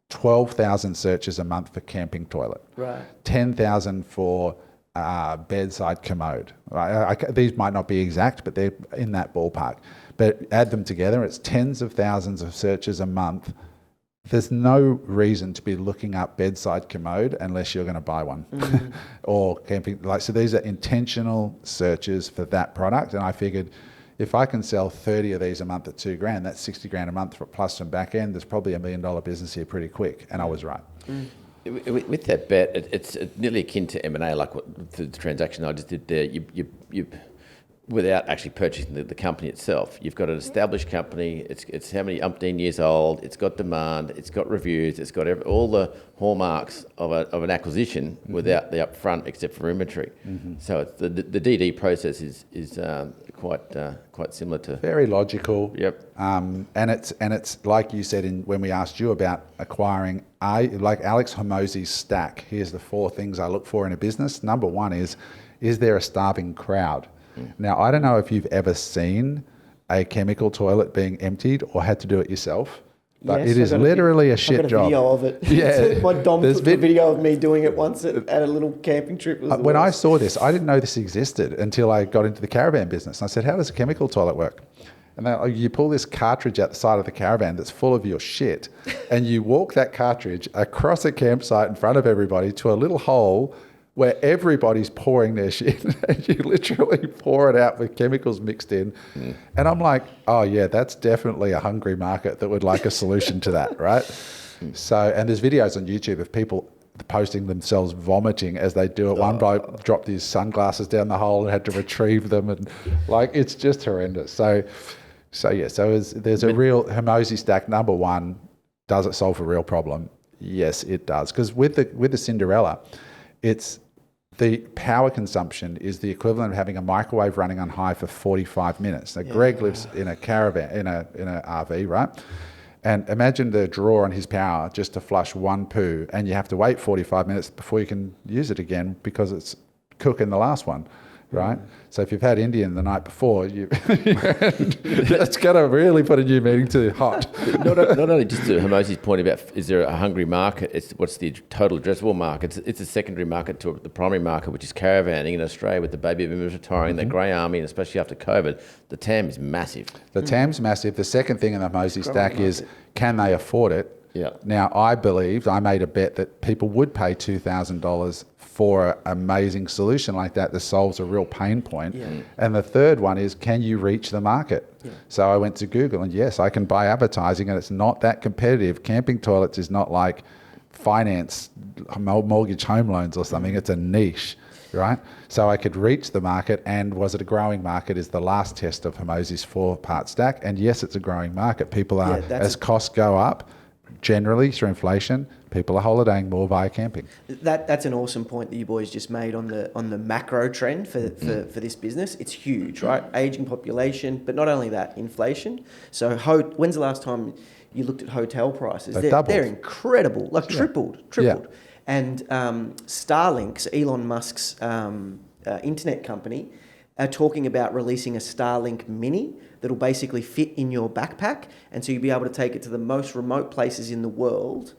S1: 12,000 searches a month for camping toilet,
S3: right?
S1: 10,000 for bedside commode. Right? These might not be exact, but they're in that ballpark. But add them together, it's tens of thousands of searches a month. There's no reason to be looking up bedside commode unless you're going to buy one or camping. So these are intentional searches for that product. And I figured if I can sell 30 of these a month at $2,000, that's 60 grand a month for plus some back end. There's probably $1 million business here pretty quick. And I was right.
S6: With that bet, it's nearly akin to M&A, like what the transaction I just did there. You without actually purchasing the company itself. You've got an established company. It's how many umpteen years old. It's got demand. It's got reviews. It's got all the hallmarks of an acquisition without the upfront, except for inventory. So it's the DD process is quite similar to
S1: very logical.
S6: Yep.
S1: And it's like you said when we asked you about acquiring. Like Alex Hormozi's stack. Here's the 4 things I look for in a business. Number 1 is there a starving crowd? Now, I don't know if you've ever seen a chemical toilet being emptied or had to do it yourself, but
S3: yes,
S1: it is literally a shit job.
S3: I've got a video of it.
S1: Yeah.
S3: My Dom took a video of me doing it once at a little camping trip.
S1: When I saw this, I didn't know this existed until I got into the caravan business. And I said, how does a chemical toilet work? And you pull this cartridge out the side of the caravan that's full of your shit, and you walk that cartridge across a campsite in front of everybody to a little hole where everybody's pouring their shit, and you literally pour it out with chemicals mixed in. And I'm like, oh yeah, that's definitely a hungry market that would like a solution to that, right? So, and there's videos on YouTube of people posting themselves vomiting as they do it. One bloke dropped his sunglasses down the hole and had to retrieve them, and like, it's just horrendous. So there's a real Hormozi stack. Number 1, does it solve a real problem? Yes, it does. Because with the Cinderella, it's the power consumption is the equivalent of having a microwave running on high for 45 minutes. Now, Greg lives in a caravan, in a RV, right? And imagine the draw on his power just to flush 1 poo, and you have to wait 45 minutes before you can use it again because it's cooking the last one, right? So if you've had Indian the night before, that's going to really put a new meaning to hot.
S6: Not only just to Hormozi's point about is there a hungry market, it's what's the total addressable market. It's a secondary market to the primary market, which is caravanning in Australia with the baby boomers retiring, the grey army, and especially after COVID. The TAM is massive.
S1: The TAM's massive. The second thing in the Hormozi stack is, can they afford it?
S6: Yeah.
S1: Now, I made a bet that people would pay $2,000 for an amazing solution like that solves a real pain point. Yeah. And the third one is, can you reach the market? Yeah. So I went to Google, and yes, I can buy advertising, and it's not that competitive. Camping toilets is not like finance, mortgage home loans or something. It's a niche, right? So I could reach the market, and was it a growing market is the last test of Hormozi's 4-part stack. And yes, it's a growing market. People are, as costs go up, generally through inflation, people are holidaying more via camping.
S3: That's an awesome point that you boys just made on the macro trend for this business. It's huge, right? Aging population, but not only that, inflation. So when's the last time you looked at hotel prices? They're incredible, like tripled.
S1: Yeah.
S3: And Starlink, so Elon Musk's internet company, are talking about releasing a Starlink Mini that'll basically fit in your backpack, and so you'll be able to take it to the most remote places in the world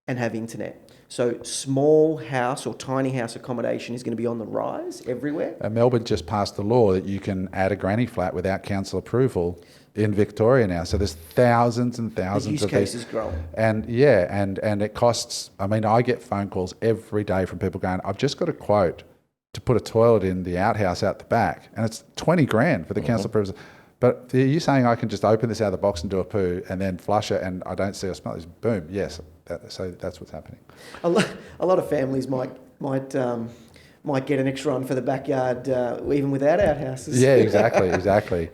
S3: and have internet. So small house or tiny house accommodation is going to be on the rise everywhere.
S1: Melbourne just passed a law that you can add a granny flat without council approval in Victoria now. So there's thousands and thousands
S3: the use
S1: of
S3: case
S1: these.
S3: is growing.
S1: And and it costs, I mean, I get phone calls every day from people going, I've just got a quote to put a toilet in the outhouse out the back, and it's 20 grand for the council approval. But are you saying I can just open this out of the box and do a poo and then flush it and I don't see or smell it? Boom, yes. So that's what's happening.
S3: A lot of families might get an extra one for the backyard even without outhouses.
S1: Yeah, exactly.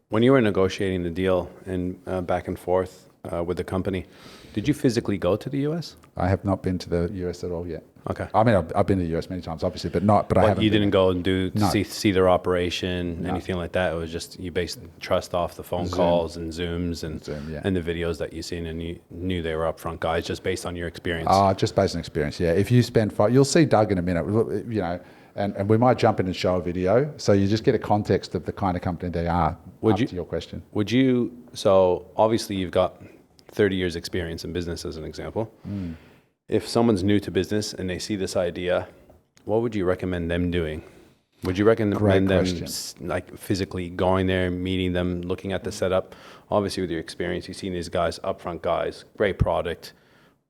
S4: When you were negotiating the deal and back and forth with the company, did you physically go to the US?
S1: I have not been to the US at all yet.
S4: Okay.
S1: I mean, I've been to the US many times, obviously, but I haven't.
S4: You didn't go and
S1: No.
S4: see their operation, anything like that. It was just you based trust off the phone calls and Zooms and the videos that you seen, and you knew they were upfront guys just based on your experience.
S1: Just based on experience, yeah. If you spend you'll see Doug in a minute, you know, and we might jump in and show a video, so you just get a context of the kind of company they are. To your question,
S4: so obviously you've got 30 years experience in business as an example. If someone's new to business and they see this idea, what would you recommend them doing? Would you recommend them like physically going there, meeting them, looking at the setup? Obviously with your experience, you've seen these guys, upfront guys, great product.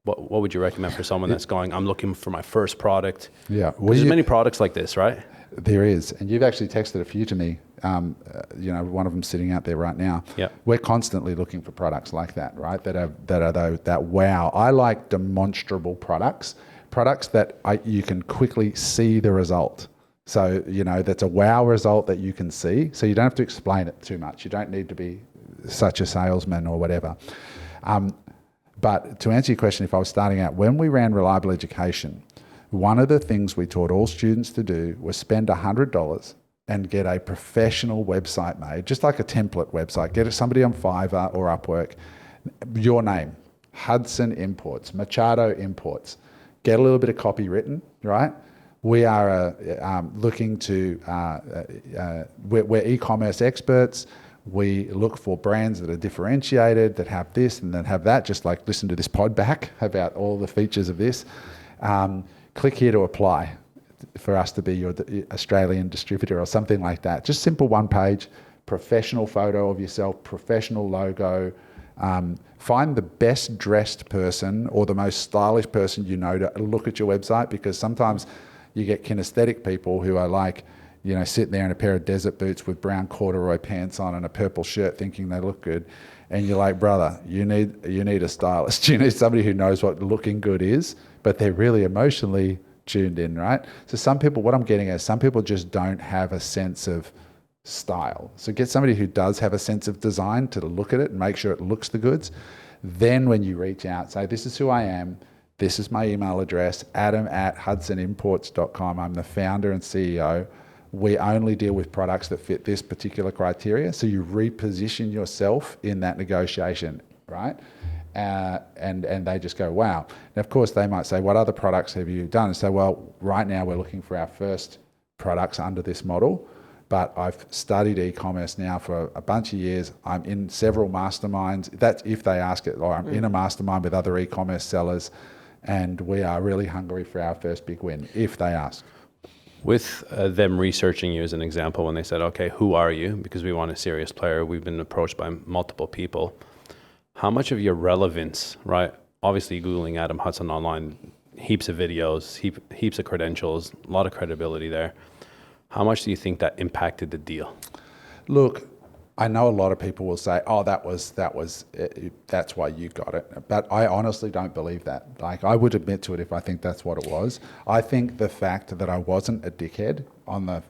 S4: What would you recommend for someone that's going, I'm looking for my first product?
S1: Yeah.
S4: There's many products like this, right?
S1: There is. And you've actually texted a few to me. You know, one of them sitting out there right now.
S4: Yeah.
S1: We're constantly looking for products like that, right? That wow. I like demonstrable products that you can quickly see the result. So, you know, that's a wow result that you can see. So you don't have to explain it too much. You don't need to be such a salesman or whatever. But to answer your question, if I was starting out, when we ran Reliable Education, one of the things we taught all students to do was spend $100 and get a professional website made, just like a template website. Get somebody on Fiverr or Upwork, your name, Hudson Imports, Machado Imports. Get a little bit of copy written, right? We are looking to, we're e-commerce experts. We look for brands that are differentiated, that have this and that have that, just like listen to this pod back about all the features of this. Click here to apply for us to be your Australian distributor or something like that. Just simple one page, professional photo of yourself, professional logo. Find the best dressed person or the most stylish person you know to look at your website, because sometimes you get kinesthetic people who are like, you know, sitting there in a pair of desert boots with brown corduroy pants on and a purple shirt thinking they look good. And you're like, brother, you need a stylist. You need somebody who knows what looking good is, but they're really emotionally tuned in, right? So some people, what I'm getting at, some people just don't have a sense of style. So get somebody who does have a sense of design to look at it and make sure it looks the goods. Then when you reach out, say, this is who I am. This is my email address, adam@hudsonimports.com. I'm the founder and CEO. We only deal with products that fit this particular criteria. So you reposition yourself in that negotiation, right? And they just go, wow. And of course, they might say, what other products have you done? And say, well, right now we're looking for our first products under this model, but I've studied e-commerce now for a bunch of years. I'm in several masterminds. That's if they ask it, or I'm in a mastermind with other e-commerce sellers, and we are really hungry for our first big win, if they ask.
S4: With them researching you as an example, when they said, okay, who are you? Because we want a serious player. We've been approached by multiple people. How much of your relevance, right? Obviously, Googling Adam Hudson online, heaps of videos, heaps of credentials, a lot of credibility there. How much do you think that impacted the deal?
S1: Look, I know a lot of people will say, oh, that's why you got it. But I honestly don't believe that. Like, I would admit to it if I think that's what it was. I think the fact that I wasn't a dickhead on the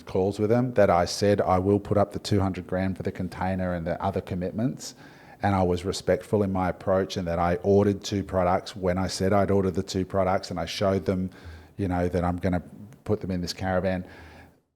S1: calls with them, that I said I will put up the 200 grand for the container and the other commitments, and I was respectful in my approach, and that I ordered 2 products when I said I'd ordered the 2 products, and I showed them, that I'm going to put them in this caravan.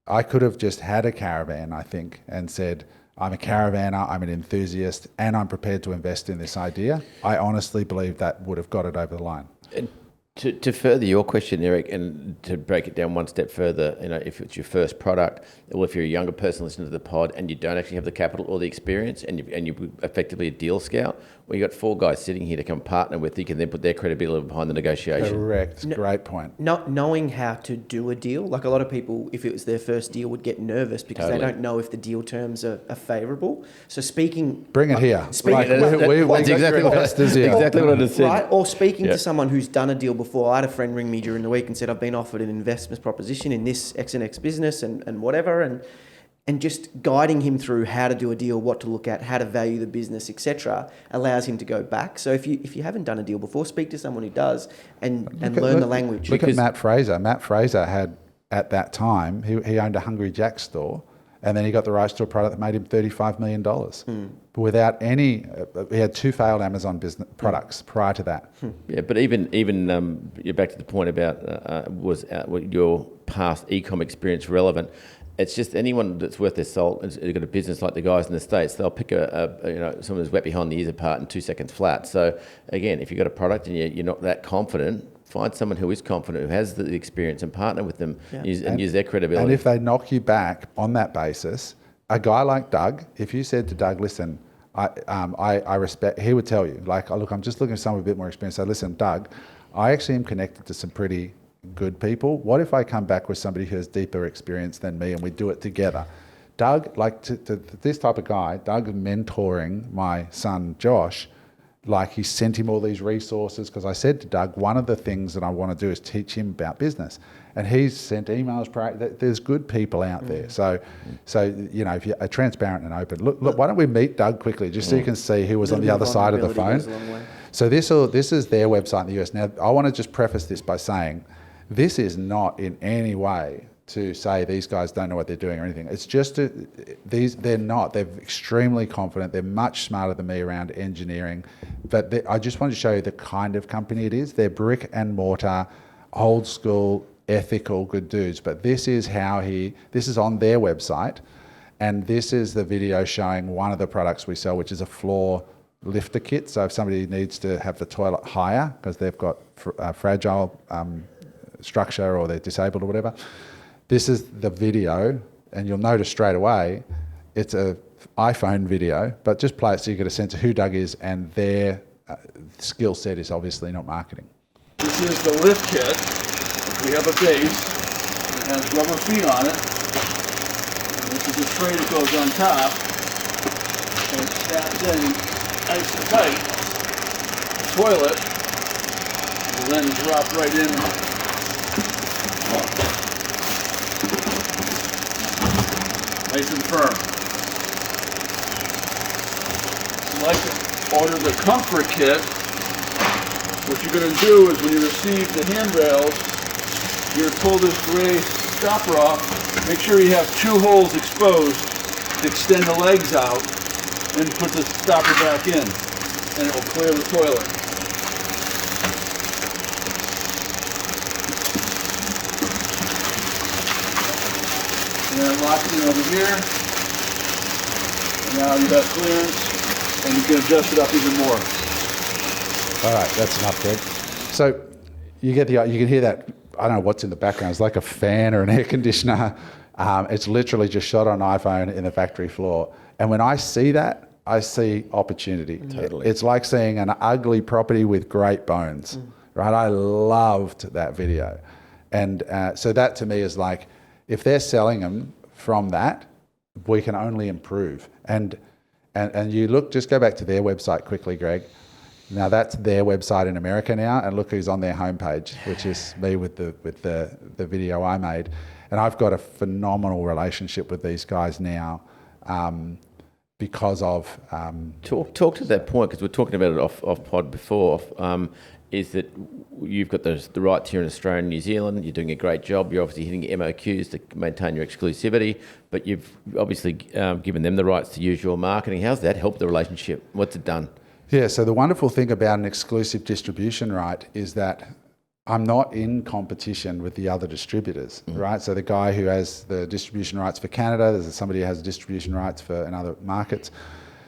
S1: I could have just had a caravan, I think, and said, I'm a caravaner, I'm an enthusiast, and I'm prepared to invest in this idea. I honestly believe that would have got it over the line.
S6: And to further your question, Eric, and to break it down one step further, if it's your first product, or if you're a younger person listening to the pod and you don't actually have the capital or the experience, and you're effectively a deal scout, well, you've got 4 guys sitting here to come partner with. You can then put their credibility behind the negotiation.
S1: Correct. Great point.
S3: Knowing how to do a deal, like a lot of people, if it was their first deal, would get nervous because they don't know if the deal terms are favourable. So speaking...
S1: Bring it here.
S3: Speaking,
S6: That's exactly what I just said.
S3: Right? Or speaking to someone who's done a deal before. I had a friend ring me during the week and said, I've been offered an investment proposition in this X and X business and whatever, and just guiding him through how to do a deal, what to look at, how to value the business, etc., allows him to go back. So if you haven't done a deal before, speak to someone who does and learn the language.
S1: Look at Matt Fraser. Matt Fraser had, at that time, he owned a Hungry Jack's store, and then he got the rights to a product that made him $35 million. But without any, he had 2 failed Amazon business products prior to that.
S6: Yeah, but even you're back to the point about was your past e-com experience relevant? It's just anyone that's worth their salt has got a business like the guys in the States. They'll pick someone who's wet behind the ears apart in 2 seconds flat. So again, if you've got a product and you're not that confident, find someone who is confident, who has the experience, and partner with them and use their credibility.
S1: And if they knock you back on that basis, a guy like Doug, if you said to Doug, listen, I respect, he would tell you, like, oh, look, I'm just looking for someone with a bit more experience. So listen, Doug, I actually am connected to some pretty good people. What if I come back with somebody who has deeper experience than me and we do it together? Doug, like to this type of guy, Doug mentoring my son Josh, like he sent him all these resources because I said to Doug, one of the things that I want to do is teach him about business. And he's sent emails. There's good people out there. So if you're transparent and open, look, why don't we meet Doug quickly just so you can see who was on the other side of the phone. So this is their website in the US. Now, I want to just preface this by saying, this is not in any way to say these guys don't know what they're doing or anything. It's just they're not. They're extremely confident. They're much smarter than me around engineering. But I just want to show you the kind of company it is. They're brick and mortar, old school, ethical, good dudes. But this is this is on their website. And this is the video showing one of the products we sell, which is a floor lifter kit. So if somebody needs to have the toilet higher because they've got fragile structure or they're disabled or whatever, this is the video, and you'll notice straight away it's a iPhone video, but just play it so you get a sense of who Doug is, and their skill set is obviously not marketing.
S7: This is the lift kit. We have a base. It has rubber feet on it. And this is the tray that goes on top. And it snaps in nice and tight. The toilet will then drop right in. Nice and firm. Like to order the comfort kit. What you're going to do is when you receive the handrails, you're going to pull this gray stopper off. Make sure you have 2 holes exposed to extend the legs out, and put the stopper back in, and it will clear the toilet. And then it locks in over here. And now you have clearance, and you can adjust it up even more.
S1: All right, that's an upgrade. So you can hear that. I don't know what's in the background. It's like a fan or an air conditioner. It's literally just shot on an iPhone in the factory floor. And when I see that, I see opportunity.
S6: Totally.
S1: It's like seeing an ugly property with great bones, right? I loved that video. And so that to me is like, if they're selling them from that, we can only improve. And you look, just go back to their website quickly, Greg. Now that's their website in America now, and look who's on their homepage, which is me with the video I made. And I've got a phenomenal relationship with these guys now because of...
S6: Talk to that point, because we're talking about it off pod before. is that you've got the rights here in Australia and New Zealand. You're doing a great job. You're obviously hitting your MOQs to maintain your exclusivity, but you've obviously given them the rights to use your marketing. How's that helped the relationship? What's it done?
S1: Yeah, so the wonderful thing about an exclusive distribution right is that I'm not in competition with the other distributors, right? So the guy who has the distribution rights for Canada, there's somebody who has distribution rights for in other markets.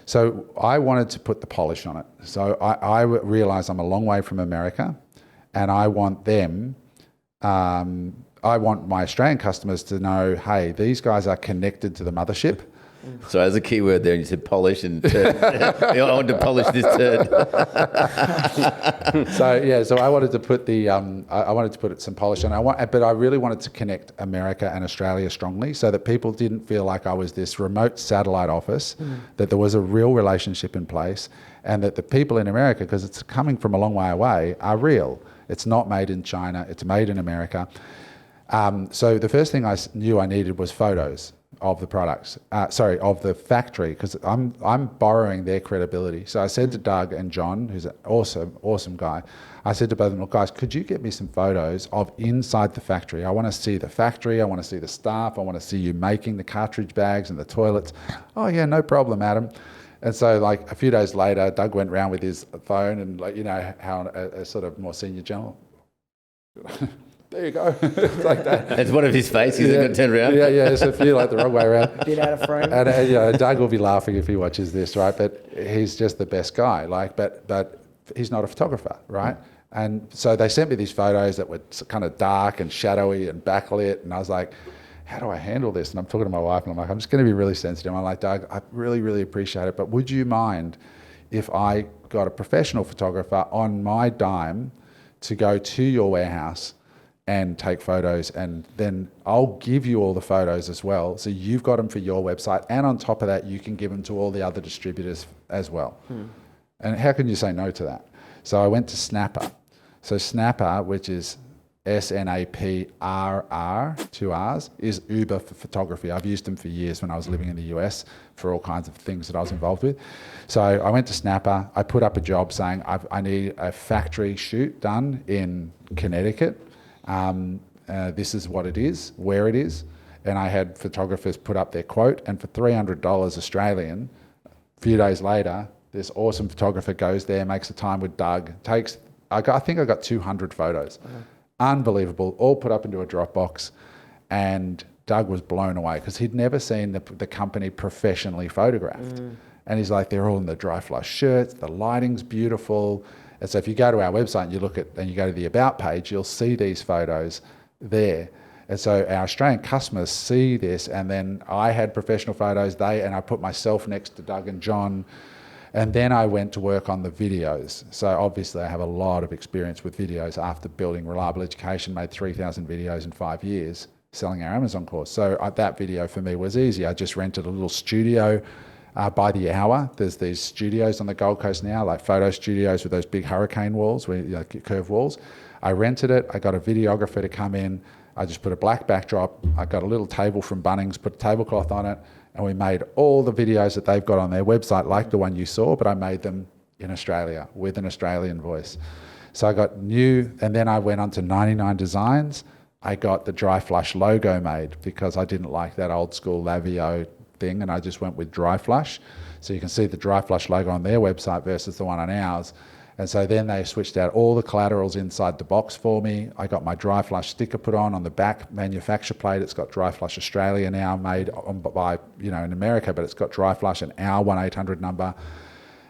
S1: So I wanted to put the polish on it. So I realized I'm a long way from America, and I want them, I want my Australian customers to know, hey, these guys are connected to the mothership.
S6: So as a keyword there, you said polish and turd. I want to polish this turd.
S1: So I wanted to put I wanted to put some polish on. But I really wanted to connect America and Australia strongly, so that people didn't feel like I was this remote satellite office. That there was a real relationship in place, and that the people in America, because it's coming from a long way away, are real. It's not made in China. It's made in America. So the first thing I knew I needed was photos of the products, of the factory, because I'm borrowing their credibility. So I said to Doug and John, who's an awesome guy, I said to both of them, look, guys, could you get me some photos of inside the factory? I want to see the factory. I want to see the staff. I want to see you making the cartridge bags and the toilets. Oh yeah, no problem, Adam. And so like a few days later, Doug went round with his phone, and like, you know how a sort of more senior general, there you go. It's like that.
S6: It's one of his faces. He's going to turn around.
S1: Yeah. It's a few like the wrong way around.
S3: Bit out of frame.
S1: And Doug will be laughing if he watches this, right? But he's just the best guy. Like, but he's not a photographer, right? And so they sent me these photos that were kind of dark and shadowy and backlit, and I was like, how do I handle this? And I'm talking to my wife, and I'm like, I'm just going to be really sensitive. I'm like, Doug, I really, really appreciate it, but would you mind if I got a professional photographer on my dime to go to your warehouse and take photos, and then I'll give you all the photos as well. So you've got them for your website, and on top of that, you can give them to all the other distributors as well. And how can you say no to that? So I went to Snapper. So Snapper, which is SNAPRR, 2 R's, is Uber for photography. I've used them for years when I was living in the US for all kinds of things that I was involved with. So I went to Snapper. I put up a job saying I need a factory shoot done in Connecticut. This is what it is, where it is. And I had photographers put up their quote, and for $300 Australian, a few days later, this awesome photographer goes there, makes a time with Doug, I think I got 200 photos. Unbelievable, all put up into a Dropbox, and Doug was blown away because he'd never seen the company professionally photographed. And he's like, they're all in the dry flush shirts, the lighting's beautiful. And so if you go to our website and you look at, and you go to the About page, you'll see these photos there. And so our Australian customers see this, and then I had professional photos, and I put myself next to Doug and John, and then I went to work on the videos. So obviously I have a lot of experience with videos after building Reliable Education, made 3,000 videos in 5 years, selling our Amazon course. So that video for me was easy. I just rented a little studio by the hour. There's these studios on the Gold Coast now, like photo studios with those big hurricane walls, curved walls. I rented it. I got a videographer to come in. I just put a black backdrop. I got a little table from Bunnings, put a tablecloth on it, and we made all the videos that they've got on their website, like the one you saw, but I made them in Australia with an Australian voice. So I got new, and then I went on to 99 Designs. I got the dry flush logo made because I didn't like that old school Lavio thing, and I just went with dry flush. So you can see the dry flush logo on their website versus the one on ours. And so then they switched out all the collaterals inside the box for me. I got my dry flush sticker put on the back manufacture plate. It's got Dry Flush Australia now, made by, in America, but it's got Dry Flush and our 1-800 number.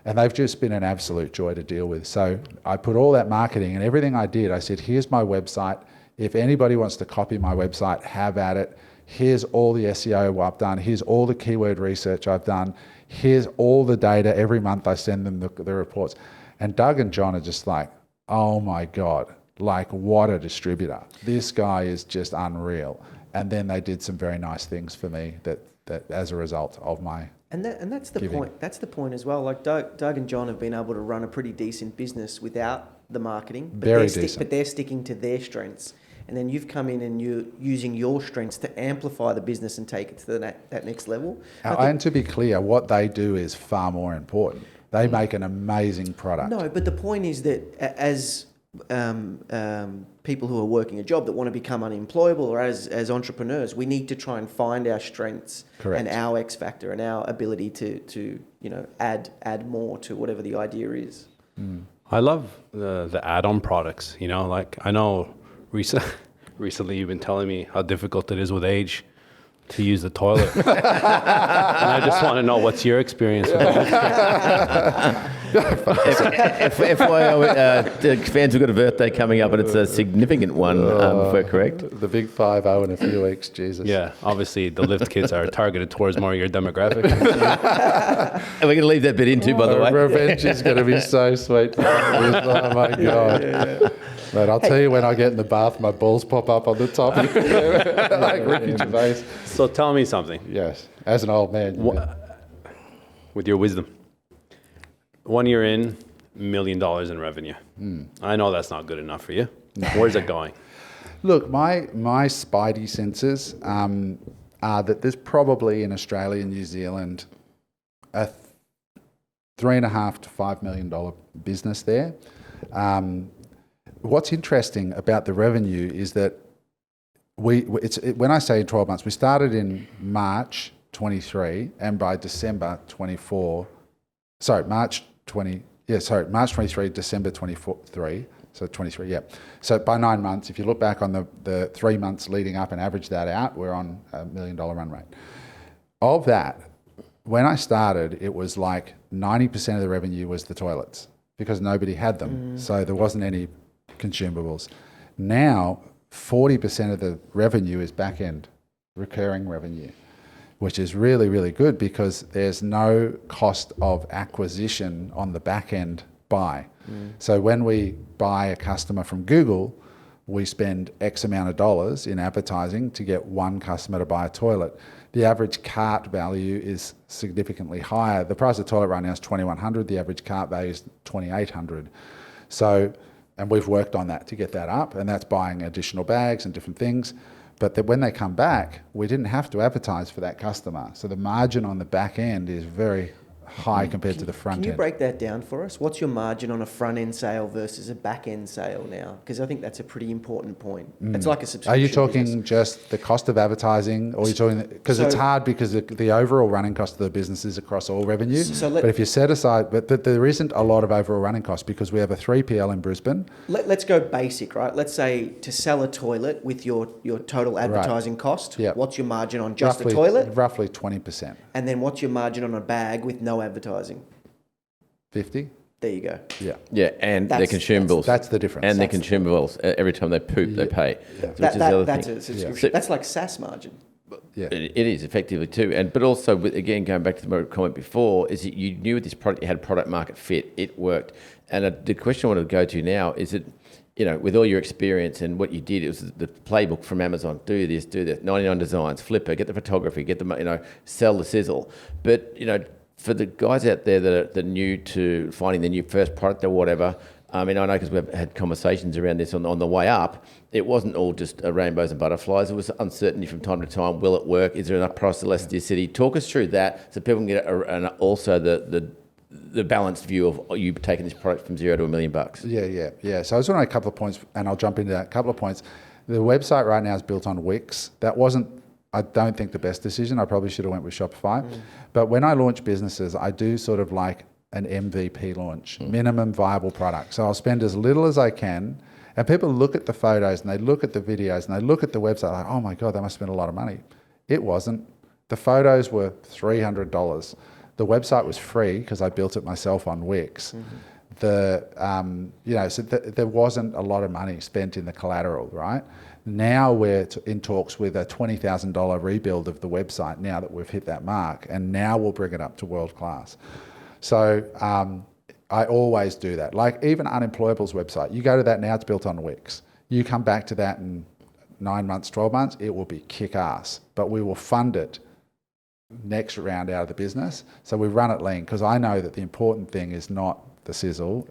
S1: And they've just been an absolute joy to deal with. So I put all that marketing and everything I did, I said, here's my website. If anybody wants to copy my website, have at it. Here's all the SEO I've done. Here's all the keyword research I've done. Here's all the data. Every month I send them the reports. And Doug and John are just like, oh my God, like what a distributor. This guy is just unreal. And then they did some very nice things for me that as a result of my
S3: And that's the
S1: giving.
S3: point. That's the point as well. Like Doug and John have been able to run a pretty decent business without the marketing, but they're sticking to their strengths. And then you've come in and you're using your strengths to amplify the business and take it to that next level.
S1: And to be clear, what they do is far more important. They make an amazing product.
S3: No, but the point is that as people who are working a job that want to become unemployable, or as entrepreneurs, we need to try and find our strengths and our X factor and our ability to add more to whatever the idea is.
S4: I love the add-on products. Like I know recently you've been telling me how difficult it is with age to use the toilet. And I just want to know, what's your experience with that?
S6: FYI, the fans have got a birthday coming up, and it's a significant one, if we're correct.
S1: The big 5-0 in a few weeks, Jesus.
S4: Yeah, obviously the lift kits are targeted towards more your demographic.
S6: And we're going to leave that bit in too, by the way.
S1: Revenge is going to be so sweet. Oh my God. But I'll tell you, when I get in the bath, my balls pop up on the top. Like Ricky Gervais.
S4: So tell me something.
S1: Yes, as an old man.
S4: With your wisdom. 1 year in, $1 million in revenue. I know that's not good enough for you. Where's it going?
S1: Look, my spidey senses are that there's probably in Australia and New Zealand a $3.5 to $5 million business there. What's interesting about the revenue is that when I say 12 months, we started in March 23, and by December 24, March 23, December 23, so 23, yeah. So by 9 months, if you look back on the 3 months leading up and average that out, we're on $1 million run rate. Of that, when I started, it was like 90% of the revenue was the toilets because nobody had them. So there wasn't any consumables. Now, 40% of the revenue is back end, recurring revenue, which is really, really good because there's no cost of acquisition on the back end buy. So when we buy a customer from Google, we spend X amount of dollars in advertising to get one customer to buy a toilet. The average cart value is significantly higher. The price of the toilet right now is $2,100. The average cart value is $2,800. So, and we've worked on that to get that up, and that's buying additional bags and different things. But when they come back, we didn't have to advertise for that customer. So the margin on the back end is very high compared to the front end.
S3: Can you break that down for us? What's your margin on a front end sale versus a back end sale now? Because I think that's a pretty important point. It's like a subscription.
S1: Are you talking
S3: business.
S1: just the cost of advertising, or are you talking because it's hard because the overall running cost of the business is across all revenue. But if you set aside, but there isn't a lot of overall running costs because we have a 3PL in Brisbane.
S3: Let's go basic, right? Let's say to sell a toilet with your total advertising cost.
S1: Yep.
S3: What's your margin on just a toilet?
S1: Roughly 20%.
S3: And then what's your margin on a bag with no advertising?
S1: 50.
S3: There you go.
S1: Yeah.
S6: Yeah, and their consumables.
S1: That's the difference.
S6: And their consumables. Every time they poop, they pay.
S1: Yeah.
S6: Which is the other
S3: That's
S6: thing.
S3: a subscription. That's like SaaS margin.
S1: Yeah.
S6: It is effectively too, but also again going back to the comment before, is that you knew with this product you had product market fit, it worked, and the question I want to go to now is that with all your experience and what you did, it was the playbook from Amazon: do this, 99 designs, Flipper, get the photography, get the sell the sizzle, but for the guys out there that are new to finding their new first product or whatever. I know because we've had conversations around this on the way up. It wasn't all just rainbows and butterflies. It was uncertainty from time to time. Will it work? Is there enough price elasticity? Talk us through that so people can get and also the balanced view of you taking this product from $0 to $1 million.
S1: Yeah. So I just want to make a couple of points, and I'll jump into that. A couple of points. The website right now is built on Wix. That wasn't, I don't think, the best decision. I probably should have went with Shopify. But when I launch businesses, I do sort of like an MVP launch, minimum viable product. So I'll spend as little as I can, and people look at the photos and they look at the videos and they look at the website like, oh my God, they must spend a lot of money. It wasn't. The photos were $300. The website was free because I built it myself on Wix. There wasn't a lot of money spent in the collateral, right? Now we're in talks with a $20,000 rebuild of the website now that we've hit that mark, and now we'll bring it up to world class. So I always do that. Like even Unemployable's website, you go to that now, it's built on Wix. You come back to that in 9 months, 12 months, it will be kick-ass. But we will fund it next round out of the business. So we run it lean because I know that the important thing is not the sizzle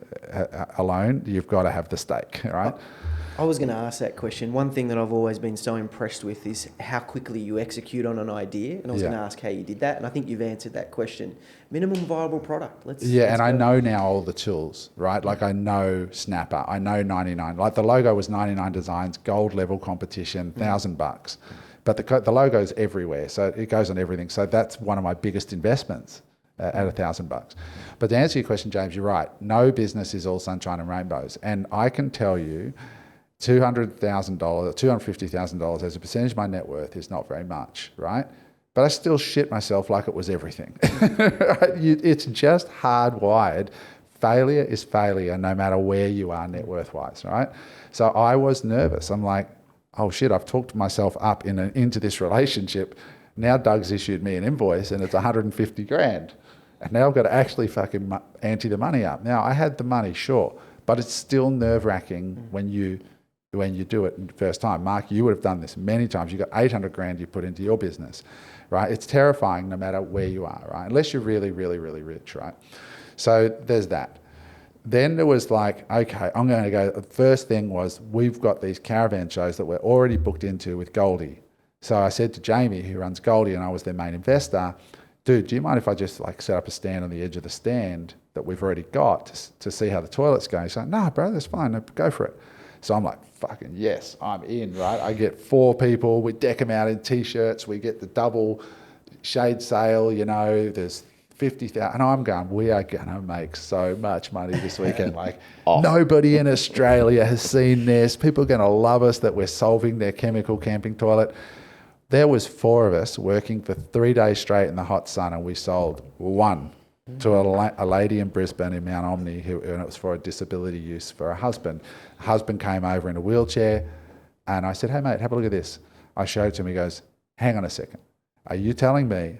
S1: alone. You've got to have the steak, right?
S3: I was going to ask that question. One thing that I've always been so impressed with is how quickly you execute on an idea. And I was
S1: Yeah.
S3: going to ask how you did that. And I think you've answered that question. Minimum viable product. Let's
S1: I
S3: go.
S1: know now all the tools, right? Like I know Snapper, I know 99. Like the logo was 99 Designs, gold level competition, $1,000. But the logo's everywhere, so it goes on everything. So that's one of my biggest investments at $1,000. But to answer your question, James, you're right. No business is all sunshine and rainbows. And I can tell you, $200,000, $250,000 as a percentage of my net worth is not very much, right? But I still shit myself like it was everything. Right? It's just hardwired. Failure is failure no matter where you are net worth wise, right? So I was nervous. I'm like, oh shit, I've talked myself up into this relationship. Now Doug's issued me an invoice and it's 150 grand. And now I've got to actually fucking ante the money up. Now I had the money, sure, but it's still nerve wracking when you do it the first time. Mark, you would have done this many times. You got 800 grand you put into your business, right? It's terrifying no matter where you are, right? Unless you're really, really, really rich, right? So there's that. Then there was like, okay, I'm going to go. The first thing was we've got these caravan shows that we're already booked into with Goldie. So I said to Jamie, who runs Goldie, and I was their main investor, dude, do you mind if I just like set up a stand on the edge of the stand that we've already got to see how the toilet's going? He's like, no, bro, that's fine. No, go for it. So I'm like, fucking yes, I'm in, right? I get 4 people. We deck them out in T-shirts. We get the double shade sale, you know, there's 50,000. And I'm going, we are going to make so much money this weekend. Like nobody in Australia has seen this. People are going to love us that we're solving their chemical camping toilet. There was 4 of us working for 3 days straight in the hot sun, and we sold 1 to a lady in Brisbane in Mount Omni, and it was for a disability use for her husband. Her husband came over in a wheelchair, and I said, hey mate, have a look at this. I showed it to him. He goes, hang on a second. Are you telling me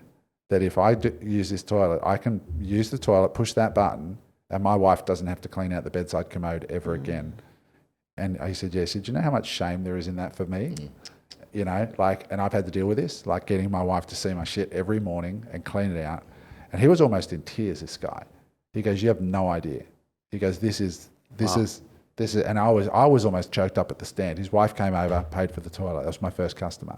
S1: that if I use this toilet, I can use the toilet, push that button, and my wife doesn't have to clean out the bedside commode ever again? And he said, yes. He said, do you know how much shame there is in that for me? You know, like, and I've had to deal with this, like getting my wife to see my shit every morning and clean it out. And he was almost in tears, this guy. He goes, you have no idea. He goes, this is, and I was almost choked up at the stand. His wife came over, paid for the toilet. That was my first customer.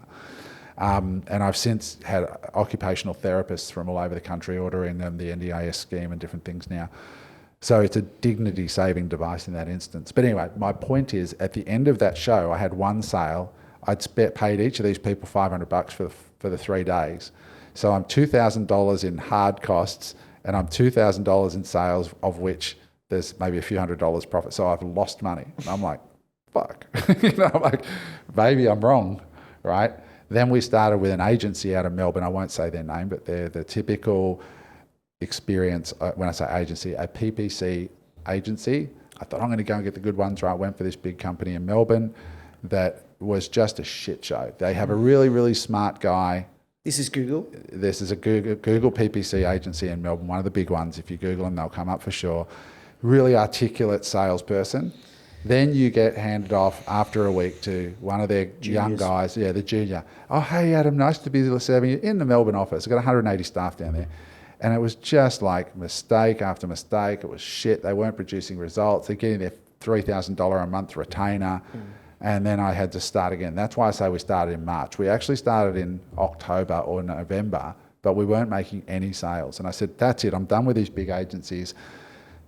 S1: And I've since had occupational therapists from all over the country ordering them the NDIS scheme and different things now. So it's a dignity-saving device in that instance. But anyway, my point is, at the end of that show, I had 1 sale. I'd paid each of these people $500 for the 3 days. So I'm $2,000 in hard costs, and I'm $2,000 in sales, of which there's maybe a few $100 profit. So I've lost money. And I'm like, fuck. You know, I'm like, maybe I'm wrong, right? Then we started with an agency out of Melbourne. I won't say their name, but they're the typical experience, when I say agency, a PPC agency. I thought, I'm going to go and get the good ones, right? I went for this big company in Melbourne that was just a shit show. They have a really, really smart guy.
S3: This is Google?
S1: This is a Google PPC agency in Melbourne, one of the big ones. If you Google them, they'll come up for sure. Really articulate salesperson. Then you get handed off after a week to one of their young guys, the junior. Oh, hey, Adam, nice to be serving you in the Melbourne office. I've got 180 staff down there. And it was just like mistake after mistake. It was shit. They weren't producing results. They're getting their $3,000 a month retainer. And then I had to start again. That's why I say we started in March. We actually started in October or November, but we weren't making any sales. And I said, that's it. I'm done with these big agencies.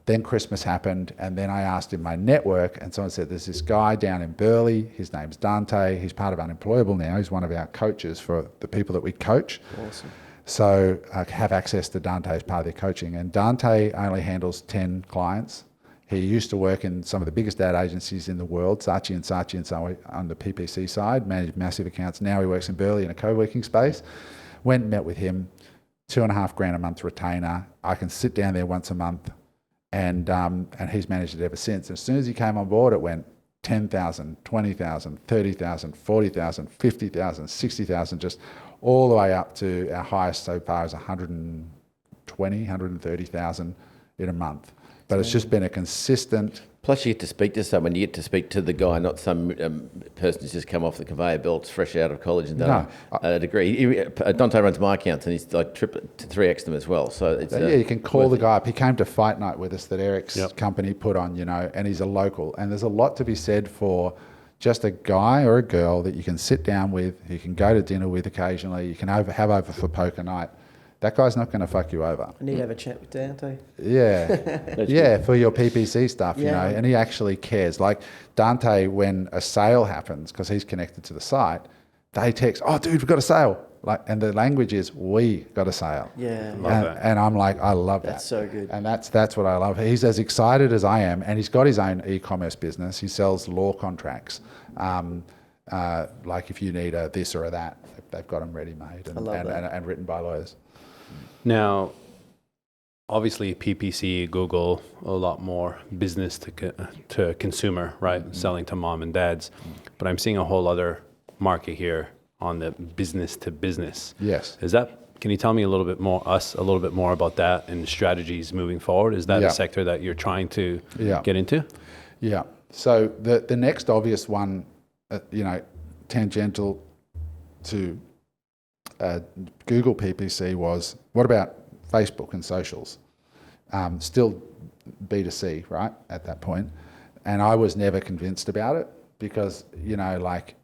S1: Then Christmas happened, and then I asked in my network, and someone said, there's this guy down in Burleigh. His name's Dante. He's part of Unemployable now. He's one of our coaches for the people that we coach.
S3: Awesome.
S1: So I have access to Dante as part of their coaching. And Dante only handles 10 clients. He used to work in some of the biggest ad agencies in the world, Saatchi and so on the PPC side, managed massive accounts. Now he works in Burleigh in a co-working space. Went and met with him, $2,500 a month retainer. I can sit down there once a month, and he's managed it ever since. As soon as he came on board, it went 10,000, 20,000, 30,000, 40,000, 50,000, 60,000, just all the way up to our highest so far is 120, 130,000 in a month. But it's just been a consistent...
S6: Plus you get to speak to someone, you get to speak to the guy, not some person who's just come off the conveyor belts fresh out of college and done a degree. Dante runs my accounts and he's like 3x them as well. So it's
S1: you can call the guy up. He came to Fight Night with us that Eric's company put on, you know, and he's a local. And there's a lot to be said for just a guy or a girl that you can sit down with, you can go to dinner with occasionally, you can have over for poker night. That guy's not going to fuck you over.
S3: I need to have a chat with Dante.
S1: Yeah, yeah, for your PPC stuff, you know, and he actually cares. Like Dante, when a sale happens, because he's connected to the site, they text, "Oh, dude, we've got a sale!" Like, and the language is, "We got a sale."
S3: Yeah,
S1: And I'm like, I love that.
S3: That's so good.
S1: And that's what I love. He's as excited as I am, and he's got his own e-commerce business. He sells law contracts. Like if you need a this or a that, they've got them ready made and written by lawyers.
S4: Now, obviously, PPC, Google, a lot more business to consumer, right? Selling to mom and dads. But I'm seeing a whole other market here on the business to business.
S1: Yes.
S4: Can you tell me a little bit more about that and strategies moving forward? Is that a sector that you're trying to get into?
S1: Yeah. So the next obvious one, tangential to Google PPC was, what about Facebook and socials? Still B2C, right, at that point. And I was never convinced about it because,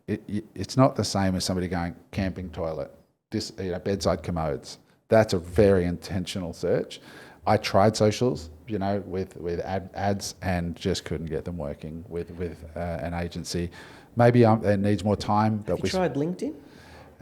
S1: it's not the same as somebody going camping toilet, bedside commodes. That's a very intentional search. I tried socials, with ads and just couldn't get them working with an agency. Maybe it needs more time.
S3: Have you tried LinkedIn?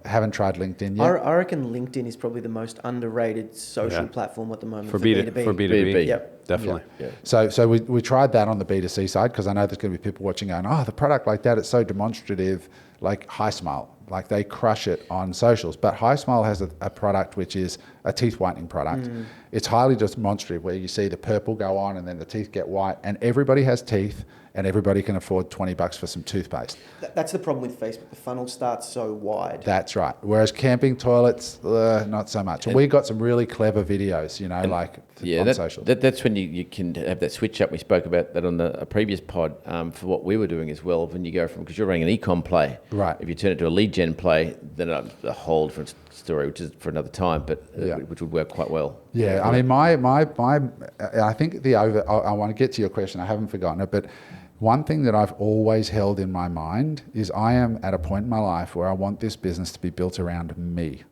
S1: Haven't tried LinkedIn yet.
S3: I reckon LinkedIn is probably the most underrated social platform at the moment for
S4: B2B. For B2B.
S3: Yep.
S4: Definitely.
S3: Yeah.
S1: So we tried that on the B2C side because I know there's going to be people watching going, oh, the product like that, it's so demonstrative, like High Smile. Like they crush it on socials. But High Smile has a product which is a teeth whitening product. It's highly demonstrative where you see the purple go on and then the teeth get white and everybody has teeth and everybody can afford $20 for some toothpaste.
S3: That's the problem with Facebook. The funnel starts so wide.
S1: That's right. Whereas camping toilets, not so much. And we got some really clever videos, on socials.
S6: That's when you can have that switch up. We spoke about that on a previous pod for what we were doing as well. When you go from, because you're running an e-com play.
S1: Right.
S6: If you turn it to a lead gen play, then a whole different story, which is for another time, but which would work quite well.
S1: Yeah. I mean, I think I want to get to your question. I haven't forgotten it, but one thing that I've always held in my mind is I am at a point in my life where I want this business to be built around me,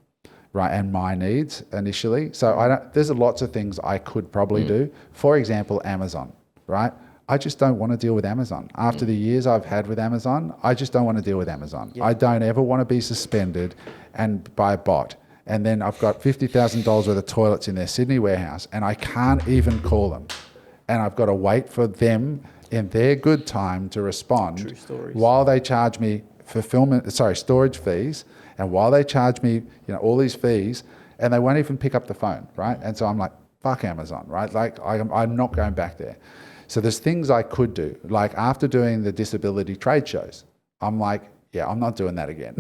S1: right, and my needs initially. So there's lots of things I could probably do. For example, Amazon, right? I just don't want to deal with Amazon. After the years I've had with Amazon, I just don't want to deal with Amazon. Yeah. I don't ever want to be suspended and by a bot. And then I've got $50,000 worth of toilets in their Sydney warehouse and I can't even call them. And I've got to wait for them in their good time to respond while they charge me storage fees, and while they charge me, all these fees, and they won't even pick up the phone, right? And so I'm like, fuck Amazon, right? Like I'm not going back there. So there's things I could do. Like after doing the disability trade shows, I'm like, yeah, I'm not doing that again.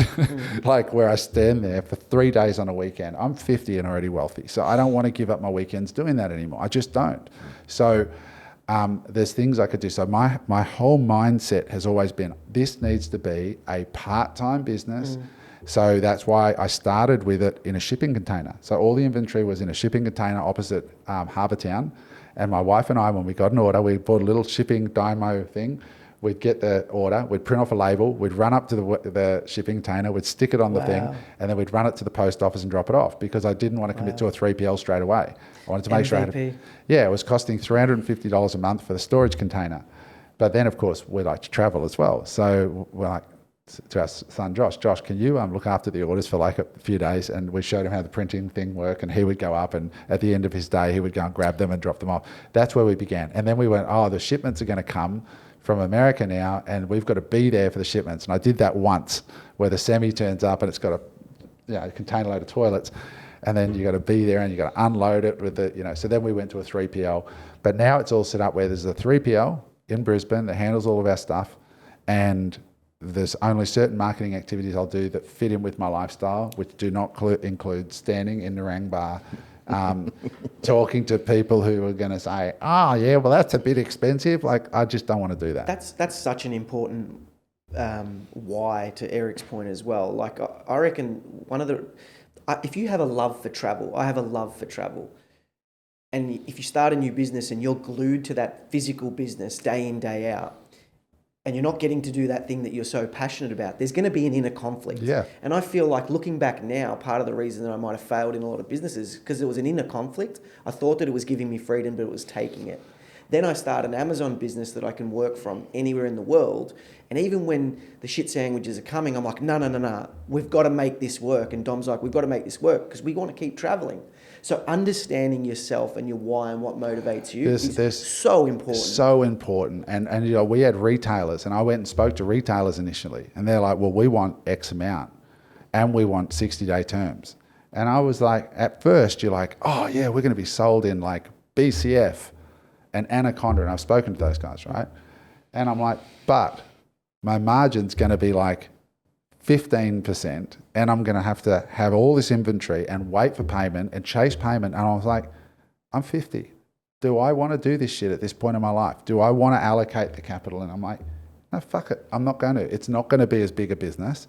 S1: Like where I stand there for 3 days on a weekend. I'm 50 and already wealthy. So I don't want to give up my weekends doing that anymore. I just don't. So there's things I could do. So my whole mindset has always been, this needs to be a part-time business. So that's why I started with it in a shipping container. So all the inventory was in a shipping container opposite Harbour Town. And my wife and I, when we got an order, we bought a little shipping dymo thing. We'd get the order, we'd print off a label, we'd run up to the shipping container, we'd stick it on the thing, and then we'd run it to the post office and drop it off because I didn't want to commit to a 3PL straight away. I wanted to make sure it was costing $350 a month for the storage container. But then, of course, we like to travel as well. So we're like, to our son Josh, can you look after the orders for like a few days? And we showed him how the printing thing worked, and he would go up and at the end of his day, he would go and grab them and drop them off. That's where we began. And then we went, the shipments are going to come from America now, and we've got to be there for the shipments. And I did that once, where the semi turns up and it's got a container load of toilets, and then you got to be there and you got to unload it with the, So then we went to a 3PL, but now it's all set up where there's a 3PL in Brisbane that handles all of our stuff, and there's only certain marketing activities I'll do that fit in with my lifestyle, which do not include standing in the Narang bar, talking to people who are going to say, that's a bit expensive. Like, I just don't want to do that.
S3: That's such an important why, to Eric's point as well. Like, I reckon if you have a love for travel, I have a love for travel. And if you start a new business and you're glued to that physical business day in, day out, and you're not getting to do that thing that you're so passionate about, there's going to be an inner conflict.
S1: Yeah.
S3: And I feel like looking back now, part of the reason that I might have failed in a lot of businesses because there was an inner conflict. I thought that it was giving me freedom, but it was taking it. Then I started an Amazon business that I can work from anywhere in the world. And even when the shit sandwiches are coming, I'm like, no. We've got to make this work. And Dom's like, we've got to make this work because we want to keep traveling. So understanding yourself and your why and what motivates you is so important.
S1: So important. And you know, we had retailers, and I went and spoke to retailers initially, and they're like, well, we want X amount, and we want 60-day terms. And I was like, at first, you're like, oh yeah, we're going to be sold in like BCF and Anaconda, and I've spoken to those guys, right? And I'm like, but my margin's going to be like 15%, and I'm going to have all this inventory and wait for payment and chase payment. And I was like, I'm 50. Do I want to do this shit at this point in my life? Do I want to allocate the capital? And I'm like, no, fuck it. I'm not going to. It's not going to be as big a business,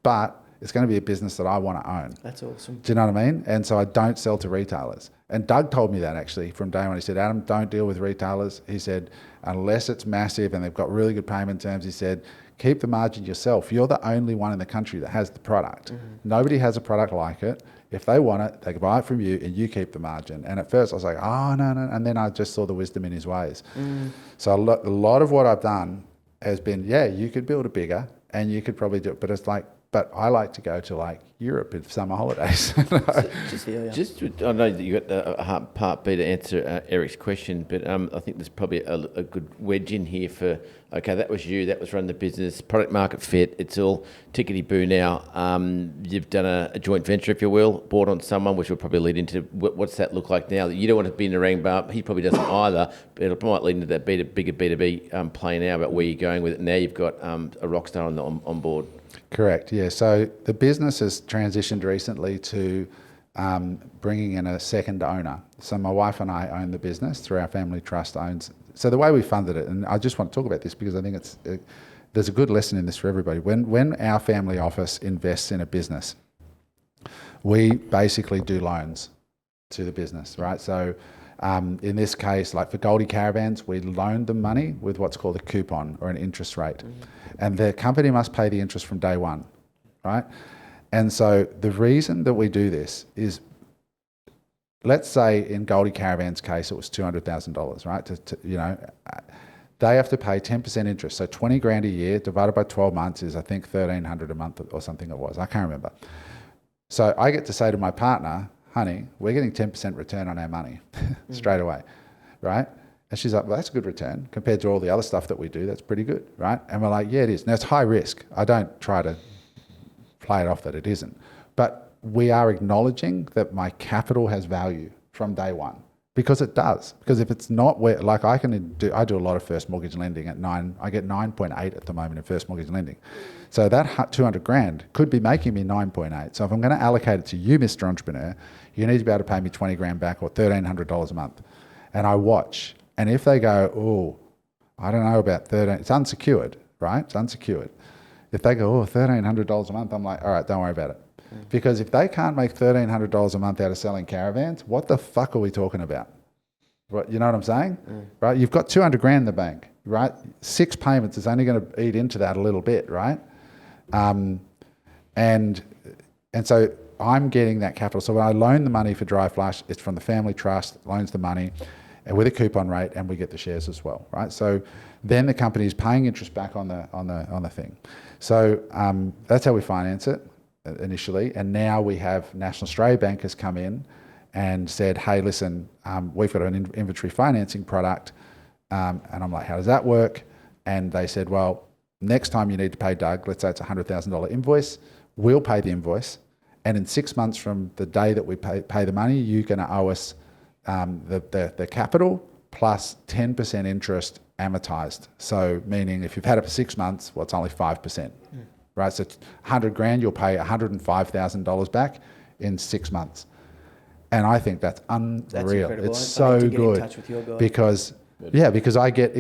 S1: but it's going to be a business that I want to own.
S3: That's awesome.
S1: Do you know what I mean? And so I don't sell to retailers. And Doug told me that actually from day one. He said, Adam, don't deal with retailers. He said, unless it's massive and they've got really good payment terms, he said, keep the margin yourself. You're the only one in the country that has the product. Nobody has a product like it. If they want it, they can buy it from you and you keep the margin. And at first I was like, oh, no. And then I just saw the wisdom in his ways. So a lot of what I've done has been, yeah, you could build it bigger and you could probably do it. But it's like, but I like to go to like Europe in summer holidays.
S6: I know that you got a part B to answer Eric's question, but I think there's probably a good wedge in here for, okay, that was you, that was run the business, product market fit, it's all tickety-boo now. You've done a joint venture, if you will, bought on someone, which will probably lead into, what's that look like now? You don't want to be in the ring bar, he probably doesn't either, but it might lead into that bigger B2B play now about where you're going with it. Now you've got a rock star on board.
S1: Correct, yeah. So the business has transitioned recently to bringing in a second owner. So my wife and I own the business through our family trust owns. So the way we funded it, and I just want to talk about this because I think there's a good lesson in this for everybody. When our family office invests in a business, we basically do loans to the business, right? So in this case, like for Goldie Caravans, we loaned them money with what's called a coupon or an interest rate. And the company must pay the interest from day one, right? And so the reason that we do this is, let's say in Goldie Caravan's case, it was $200,000, right? They have to pay 10% interest. So 20 grand a year divided by 12 months is, I think, 1,300 a month or something it was. I can't remember. So I get to say to my partner, honey, we're getting 10% return on our money straight away, right? And she's like, well, that's a good return compared to all the other stuff that we do. That's pretty good, right? And we're like, yeah, it is. Now, it's high risk. I don't try to play it off that it isn't. But we are acknowledging that my capital has value from day one, because it does. Because if it's not where, like I do a lot of first mortgage lending at 9. I get 9.8 at the moment in first mortgage lending. So that 200 grand could be making me 9.8. So if I'm going to allocate it to you, Mr. Entrepreneur, you need to be able to pay me 20 grand back or $1,300 a month. And I watch. And if they go, oh, I don't know about 13, it's unsecured, right? It's unsecured. If they go, oh, $1,300 a month, I'm like, all right, don't worry about it. Because if they can't make $1,300 a month out of selling caravans, what the fuck are we talking about? Right, you know what I'm saying? Right? You've got 200 grand in the bank, right? 6 payments is only going to eat into that a little bit, right? And so I'm getting that capital. So when I loan the money for Dry Flush, it's from the family trust, loans the money, and with a coupon rate, and we get the shares as well, right? So then the company is paying interest back on the thing. So that's how we finance it initially, and now we have National Australia Bank has come in and said, hey, listen, we've got an inventory financing product, and I'm like, how does that work? And they said, well, next time you need to pay Doug, let's say it's a $100,000 invoice, we'll pay the invoice, and in 6 months from the day that we pay the money, you're going to owe us the capital plus 10% interest amortized. So meaning if you've had it for 6 months, well, it's only 5%, right? So 100 grand, you'll pay $105,000 back in 6 months. And I think that's unreal.
S3: That's incredible.
S1: It's so good.
S3: Get in touch with your guy.
S1: because I get,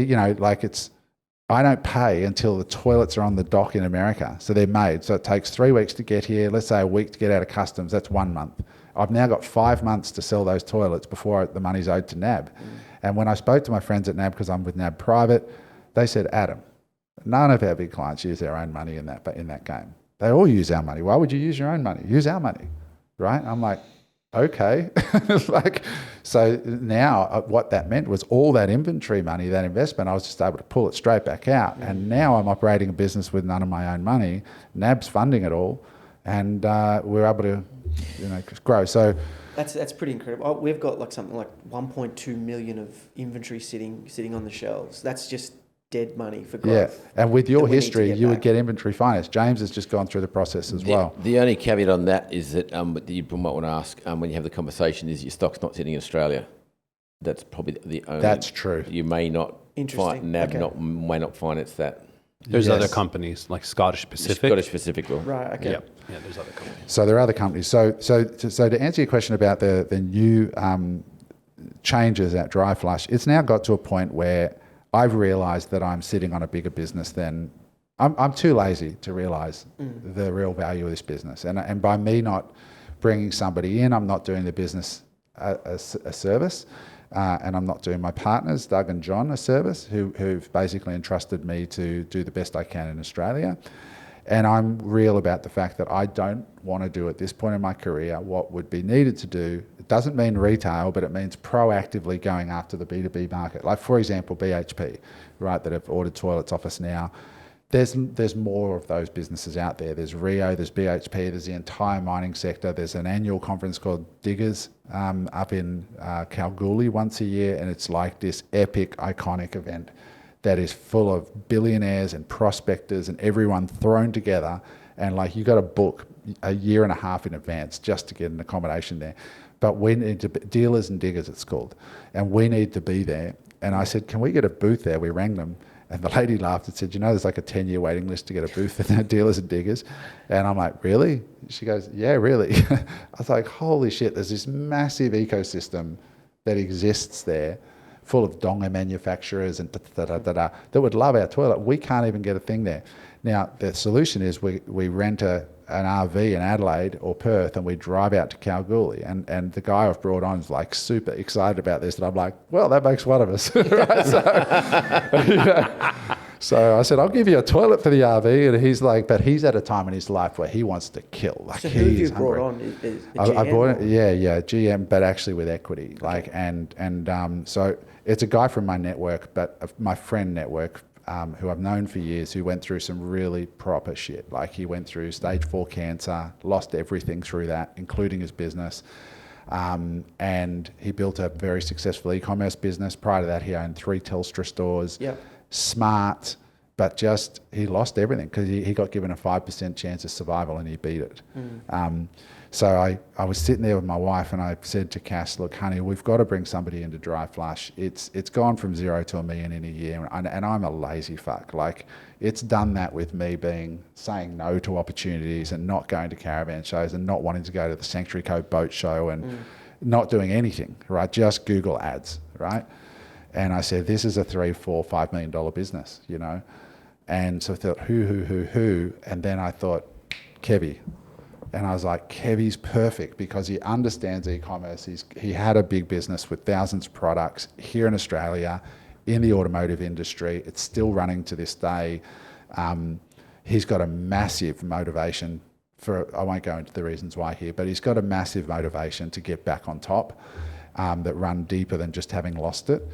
S1: I don't pay until the toilets are on the dock in America. So they're made. So it takes 3 weeks to get here. Let's say a week to get out of customs. That's 1 month. I've now got 5 months to sell those toilets before the money's owed to NAB. And when I spoke to my friends at NAB, because I'm with NAB Private, they said, Adam, None of our big clients use their own money in that game. They all use our money. Why would you use your own money? Use our money, right? I'm like, okay. So now what that meant was all that inventory money, that investment, I was just able to pull it straight back out. And now I'm operating a business with none of my own money. NAB's funding it all, and we're able to, grow. So
S3: that's pretty incredible. We've got like something like 1.2 million of inventory sitting on the shelves. That's just dead money for growth.
S1: Yeah, and with your history, you would get inventory finance. James has just gone through the process as well.
S6: The only caveat on that is that you might want to ask when you have the conversation is your stock's not sitting in Australia. That's probably the only.
S1: That's true.
S6: You may not may not finance that.
S4: There's other companies like Scottish Pacific.
S6: Scottish Pacific will.
S3: Right. Okay.
S4: Yeah, there's other companies.
S1: So there are other companies. So to answer your question about the new changes at Dry Flush, it's now got to a point where I've realised that I'm sitting on a bigger business than I'm too lazy to realise the real value of this business. And by me not bringing somebody in, I'm not doing the business a service, and I'm not doing my partners, Doug and John, a service, who've basically entrusted me to do the best I can in Australia. And I'm real about the fact that I don't want to do at this point in my career what would be needed to do. It doesn't mean retail, but it means proactively going after the B2B market. Like, for example, BHP, right, that have ordered toilets off us now. There's more of those businesses out there. There's Rio, there's BHP, there's the entire mining sector. There's an annual conference called Diggers up in Kalgoorlie once a year, and it's like this epic, iconic event that is full of billionaires and prospectors and everyone thrown together. And like, you got to book a year and a half in advance just to get an accommodation there. But we need to Dealers and Diggers, it's called, and we need to be there. And I said, can we get a booth there? We rang them. And the lady laughed and said, there's like a 10-year waiting list to get a booth in Dealers and Diggers. And I'm like, really? She goes, yeah, really. I was like, holy shit, there's this massive ecosystem that exists there, full of donga manufacturers and that would love our toilet. We can't even get a thing there. Now, the solution is we rent an RV in Adelaide or Perth and we drive out to Kalgoorlie. And the guy I've brought on is like super excited about this. And I'm like, well, that makes one of us. Right? So I said, I'll give you a toilet for the RV. And he's like, but he's at a time in his life where he wants to kill. Like,
S3: so who have you brought on? Is
S1: I brought it, yeah, GM, but actually with equity. Like, so it's a guy from my network, but my friend network, who I've known for years, who went through some really proper shit. Like, he went through stage 4 cancer, lost everything through that, including his business. And he built a very successful e-commerce business. Prior to that, he owned 3 Telstra stores. Yep. Smart, but just he lost everything because he got given a 5% chance of survival and he beat it. So I was sitting there with my wife and I said to Cass, look, honey, we've got to bring somebody into Dry Flush. It's gone from 0 to $1 million in a year, and I'm a lazy fuck. Like, it's done that with me saying no to opportunities and not going to caravan shows and not wanting to go to the Sanctuary Cove boat show and not doing anything, right? Just Google ads, right? And I said, this is a $3, $4, $5 million business, And so I thought, who? And then I thought, Kevy. And I was like, Kevy's perfect because he understands e-commerce. He had a big business with thousands of products here in Australia, in the automotive industry. It's still running to this day. He's got a massive motivation I won't go into the reasons why here, but he's got a massive motivation to get back on top that run deeper than just having lost it.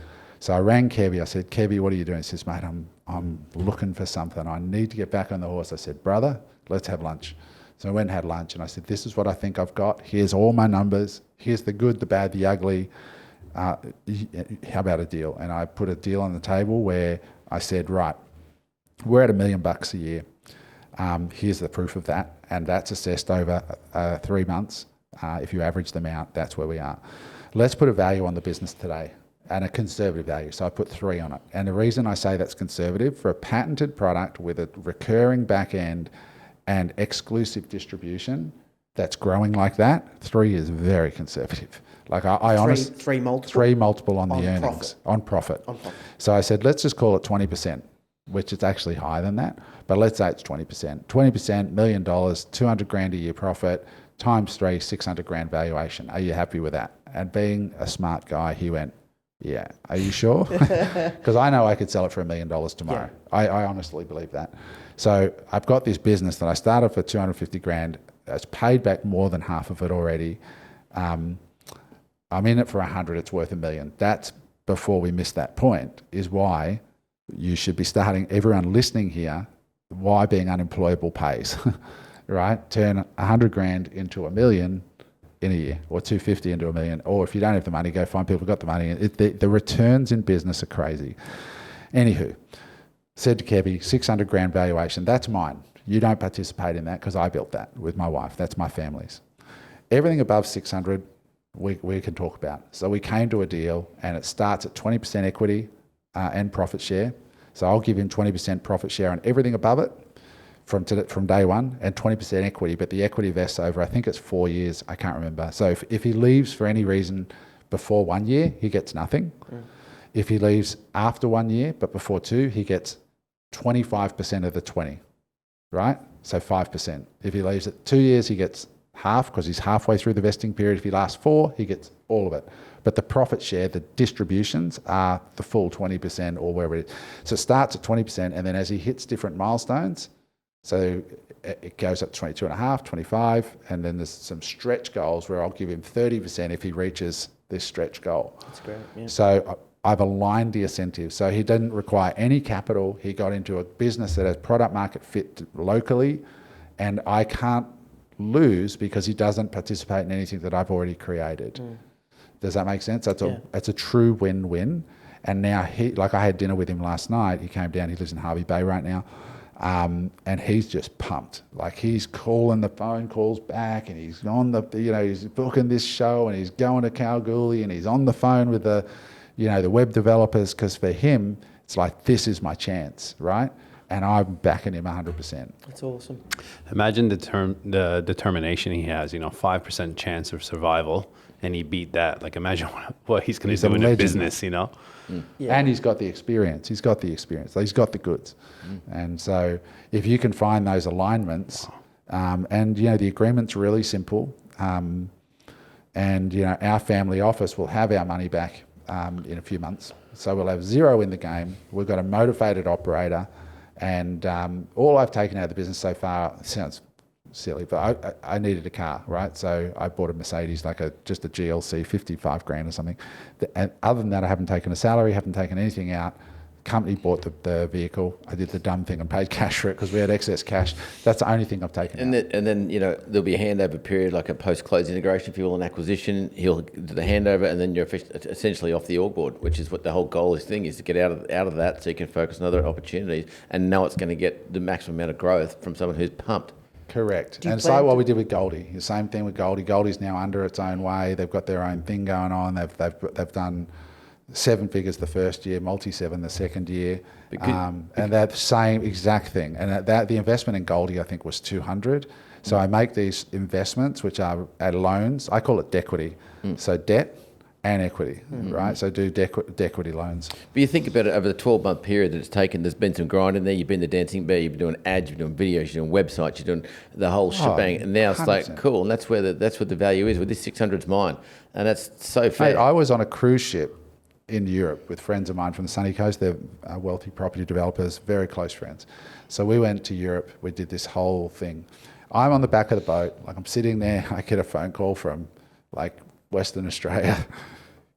S1: So I rang Kevy. I said, Kevy, what are you doing? He says, mate, I'm looking for something. I need to get back on the horse. I said, brother, let's have lunch. So I went and had lunch and I said, this is what I think I've got. Here's all my numbers. Here's the good, the bad, the ugly. How about a deal? And I put a deal on the table where I said, right, we're at $1 million a year. Here's the proof of that. And that's assessed over 3 months. If you average them out, that's where we are. Let's put a value on the business today. And a conservative value. So I put 3 on it. And the reason I say that's conservative, for a patented product with a recurring back end and exclusive distribution that's growing like that, 3 is very conservative. Like I honestly,
S3: 3 multiple?
S1: 3 multiple on the earnings, on profit. So I said, let's just call it 20%, which is actually higher than that. But let's say it's 20%. 20%, $1 million, 200 grand a year profit, times 3, 600 grand valuation. Are you happy with that? And being a smart guy, he went, Yeah. Are you sure? Because I know I could sell it for $1 million tomorrow.
S3: Yeah.
S1: I honestly believe that. So I've got this business that I started for 250 grand. It's paid back more than half of it already. I'm in it for 100. It's worth $1 million. That's before we miss that point, is why you should be starting, everyone listening here, why being unemployable pays, right? Turn 100 grand into $1 million in a year, or 250 into $1 million, or if you don't have the money, go find people who've got the money. The returns in business are crazy. Anywho, said to Kebby, 600 grand valuation, that's mine. You don't participate in that because I built that with my wife. That's my family's. Everything above 600, we can talk about. So we came to a deal, and it starts at 20% equity and profit share. So I'll give him 20% profit share on everything above it from day one, and 20% equity, but the equity vests over, I think it's 4 years, I can't remember. So if he leaves for any reason before 1 year, he gets nothing. If he leaves after 1 year, but before 2, he gets 25% of the 20, right? So 5%. If he leaves at 2 years, he gets half because he's halfway through the vesting period. If he lasts 4, he gets all of it. But the profit share, the distributions are the full 20% or wherever it is. So it starts at 20%, and then as he hits different milestones, so it goes up to 22.5, 25, and then there's some stretch goals where I'll give him 30% if he reaches this stretch goal.
S3: That's great. Yeah.
S1: So I've aligned the incentives. So he didn't require any capital. He got into a business that has product market fit locally, and I can't lose because he doesn't participate in anything that I've already created. Does that make sense? It's a true win-win. And now I had dinner with him last night. He came down. He lives in Harvey Bay right now. And he's just pumped. Like, he's calling the phone calls back, and he's on he's booking this show, and he's going to Kalgoorlie, and he's on the phone with the web developers, because for him, it's like, this is my chance, right? And I'm backing him 100%.
S3: That's awesome.
S4: Imagine the determination he has, 5% chance of survival, and he beat that. Like, imagine what he's going to do in a business,
S3: Yeah.
S1: And he's got the experience. He's got the goods. And so if you can find those alignments, and the agreement's really simple, and our family office will have our money back in a few months. So we'll have zero in the game. We've got a motivated operator, and all I've taken out of the business so far, sounds silly, but I needed a car, right? So I bought a Mercedes, just a GLC, 55 grand or something. And other than that, I haven't taken a salary, haven't taken anything out. Company bought the vehicle. I did the dumb thing and paid cash for it because we had excess cash. That's the only thing I've taken out.
S6: And then there'll be a handover period, like a post-close integration. If you will, an acquisition, he'll do the handover, and then you're essentially off the org board, which is what the whole goal is to get out of that, so you can focus on other opportunities and know it's going to get the maximum amount of growth from someone who's pumped.
S1: Correct. And it's like what we did with Goldie. The same thing with Goldie. Goldie's now under its own way. They've got their own thing going on. They've done 7 figures the first year, multi-7 the second year, and they're the same exact thing. And the investment in Goldie, I think, was 200. So I make these investments, which are loans. I call it dequity. So debt and equity, right? So do dequity loans.
S6: But you think about it over the 12-month period that it's taken, there's been some grind in there. You've been the dancing bear, you've been doing ads, you've been doing videos, you're doing websites, you're doing the whole shebang. And now it's 100%. Like, cool. And that's what the value is. With this 600's mine. And that's so fair.
S1: Mate, I was on a cruise ship in Europe with friends of mine from the sunny coast. They're wealthy property developers, very close friends. So we went to Europe. We did this whole thing. I'm on the back of the boat. Like, I'm sitting there. I get a phone call from Western Australia.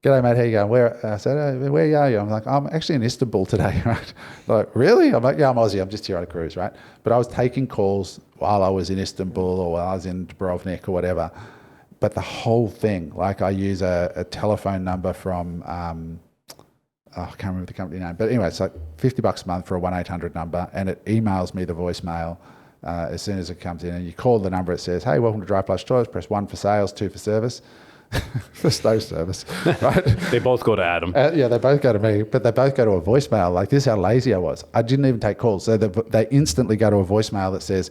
S1: G'day, mate, how you going? I said, where are you? I'm like, I'm actually in Istanbul today, right? Like, really? I'm like, yeah, I'm Aussie. I'm just here on a cruise, right? But I was taking calls while I was in Istanbul or while I was in Dubrovnik or whatever. But the whole thing, I use a telephone number from, I can't remember the company name. But anyway, it's like $50 a month for a 1-800 number, and it emails me the voicemail as soon as it comes in. And you call the number, it says, hey, welcome to Dry Plush Toys. Press 1 for sales, 2 for service. There's no service, right?
S4: They both go to Adam.
S1: Yeah, they both go to me, but they both go to a voicemail. Like, this is how lazy I was. I didn't even take calls. So they instantly go to a voicemail that says,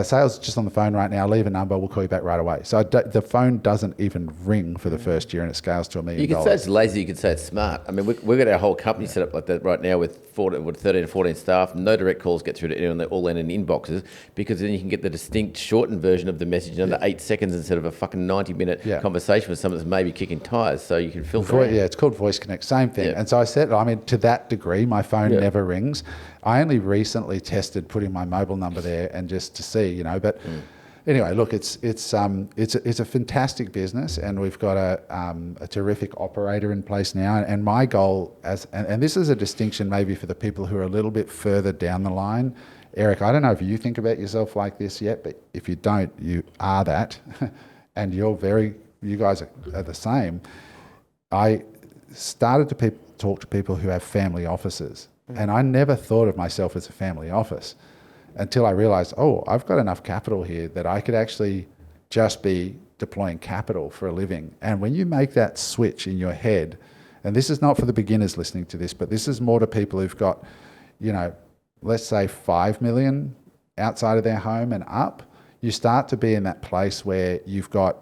S1: Sales just on the phone right now, leave a number, we'll call you back right away. So the phone doesn't even ring for the first year and it scales to $1 million.
S6: You could say it's lazy, you could say it's smart. I mean, we've got our whole company set up like that right now with 13 or 14 staff. No direct calls get through to anyone. They all end in inboxes, because then you can get the distinct shortened version of the message in under 8 seconds instead of a fucking 90-minute conversation with someone that's maybe kicking tyres. So you can filter it.
S1: Yeah, it's called Voice Connect, same thing.
S6: Yeah.
S1: And so I said, I mean, to that degree, my phone never rings. I only recently tested putting my mobile number there and just to see, you know. But anyway, look, it's a fantastic business, and we've got a terrific operator in place now. And my goal, and this is a distinction maybe for the people who are a little bit further down the line. Eric, I don't know if you think about yourself like this yet, but if you don't, you are that, and you guys are the same. I started to talk to people who have family offices. And I never thought of myself as a family office until I realized, I've got enough capital here that I could actually just be deploying capital for a living. And when you make that switch in your head, and this is not for the beginners listening to this, but this is more to people who've got, you know, let's say 5 million outside of their home and up, you start to be in that place where you've got,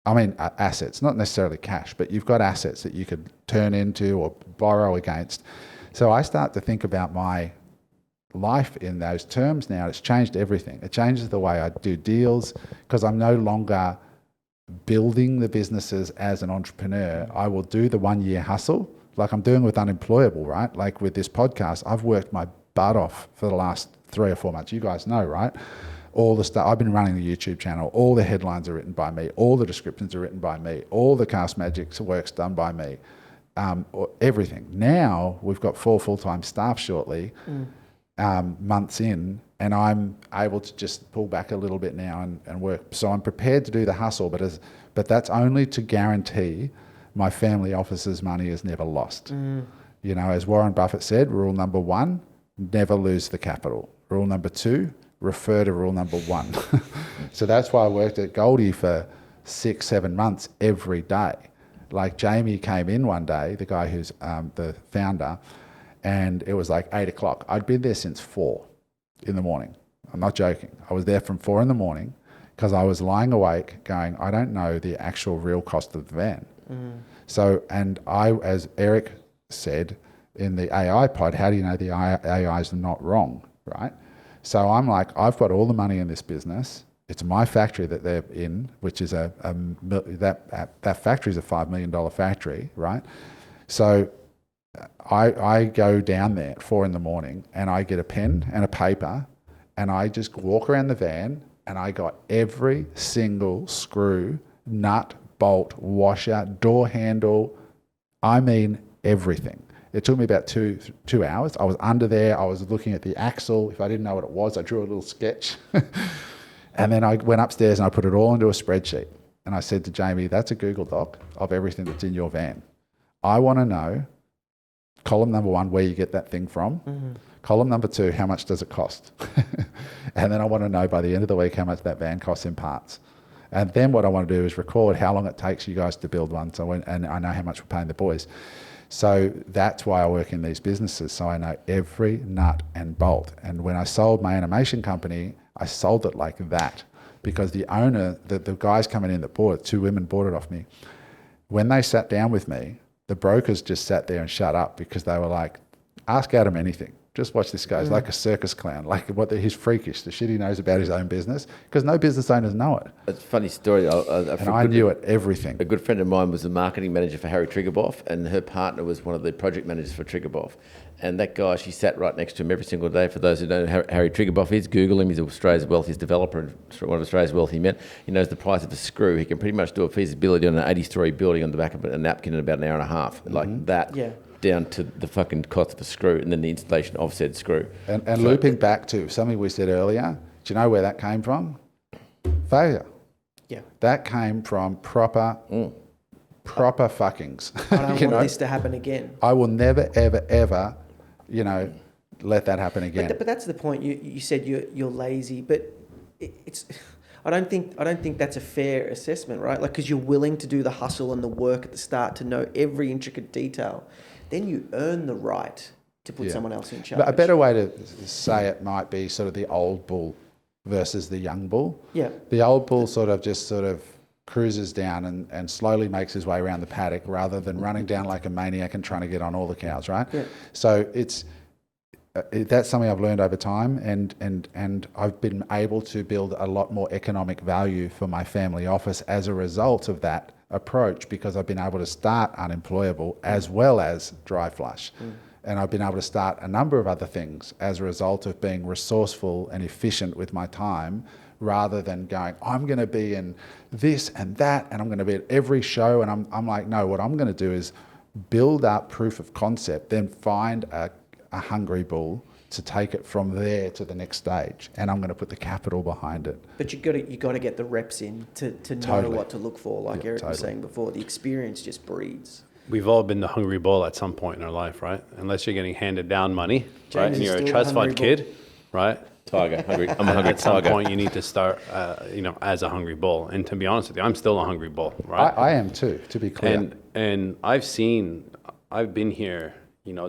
S1: assets, not necessarily cash, but you've got assets that you could turn into or borrow against. So I start to think about my life in those terms now. It's changed everything. It changes the way I do deals, because I'm no longer building the businesses as an entrepreneur. I will do the 1 year hustle like I'm doing with Unemployable, right? Like with this podcast, I've worked my butt off for the last 3 or 4 months. You guys know, right? All the stuff, I've been running the YouTube channel, all the headlines are written by me, all the descriptions are written by me, all the Cast Magic work's done by me. Everything. Now we've got 4 full-time staff shortly, months in, and I'm able to just pull back a little bit now and work. So I'm prepared to do the hustle, but that's only to guarantee my family office's money is never lost. You know, as Warren Buffett said, rule number 1, never lose the capital. Rule number 2, refer to rule number 1. So that's why I worked at Goldie for 6-7 months every day. Like Jamie came in one day, the guy who's the founder, and it was like 8 o'clock. I'd been there since 4 in the morning. I'm not joking. I was there from 4 in the morning because I was lying awake going, I don't know the actual real cost of the van. So, and I, as Eric said in the AI pod, how do you know the AI is not wrong, right? So I'm like, I've got all the money in this business. It's my factory that they're in, which is that factory is a $5 million factory, right? So I go down there at 4 in the morning and I get a pen and a paper and I just walk around the van and I got every single screw, nut, bolt, washer, door handle, everything. It took me about two hours. I was under there. I was looking at the axle. If I didn't know what it was, I drew a little sketch. And then I went upstairs and I put it all into a spreadsheet. And I said to Jamie, that's a Google Doc of everything that's in your van. I want to know, column number 1, where you get that thing from. Column number 2, how much does it cost? And then I want to know by the end of the week how much that van costs in parts. And then what I want to do is record how long it takes you guys to build one. And I know how much we're paying the boys. So that's why I work in these businesses. So I know every nut and bolt. And when I sold my animation company, I sold it like that because the owner, the guys coming in that bought it, 2 women bought it off me. When they sat down with me, the brokers just sat there and shut up because they were like, ask Adam anything. Just watch this guy. He's like a circus clown. Like he's freakish, the shit he knows about his own business, because no business owners know it.
S6: It's a funny story.
S1: I knew it, everything.
S6: A good friend of mine was the marketing manager for Harry Triggerboff, and her partner was one of the project managers for Triggerboff. And that guy, she sat right next to him every single day. For those who don't know who Harry Triggerboff is, Google him. He's Australia's wealthiest developer and one of Australia's wealthy men. He knows the price of a screw. He can pretty much do a feasibility on an 80-story building on the back of a napkin in about an hour and a half. Like that. Yeah. Down to the fucking cost of a screw and then the installation of said screw.
S1: And so, looping back to something we said earlier, do you know where that came from? Failure. Yeah. That came from proper fuckings.
S3: I don't want this to happen again.
S1: I will never, ever, ever, let that happen again.
S3: But that's the point. You said you're lazy, but it's... I don't think that's a fair assessment, right? Like, because you're willing to do the hustle and the work at the start to know every intricate detail. Then you earn the right to put someone else in charge.
S1: But a better way to say it might be sort of the old bull versus the young bull.
S3: Yeah.
S1: The old bull sort of cruises down and slowly makes his way around the paddock rather than running down like a maniac and trying to get on all the cows, right?
S3: Yeah.
S1: So that's something I've learned over time, and I've been able to build a lot more economic value for my family office as a result of that approach, because I've been able to start Unemployable as well as Dry Flush. And I've been able to start a number of other things as a result of being resourceful and efficient with my time, rather than going, I'm going to be in this and that, and I'm going to be at every show. And I'm like, no, what I'm going to do is build up proof of concept, then find a hungry bull to take it from there to the next stage. And I'm going to put the capital behind it.
S3: But you got to get the reps in to know
S1: Totally.
S3: what to look for. Like Eric was saying before, the experience just breeds.
S4: We've all been the hungry bull at some point in our life, right? Unless you're getting handed down money, right?
S3: James
S4: And
S3: is
S4: you're a
S3: still the
S4: trust fund
S3: hungry
S4: kid, right?
S6: Tiger, hungry. I'm a hungry
S4: At some
S6: tiger.
S4: point, you need to start, as a hungry bull. And to be honest with you, I'm still a hungry bull, right?
S1: I am too, to be clear.
S4: And I've been here,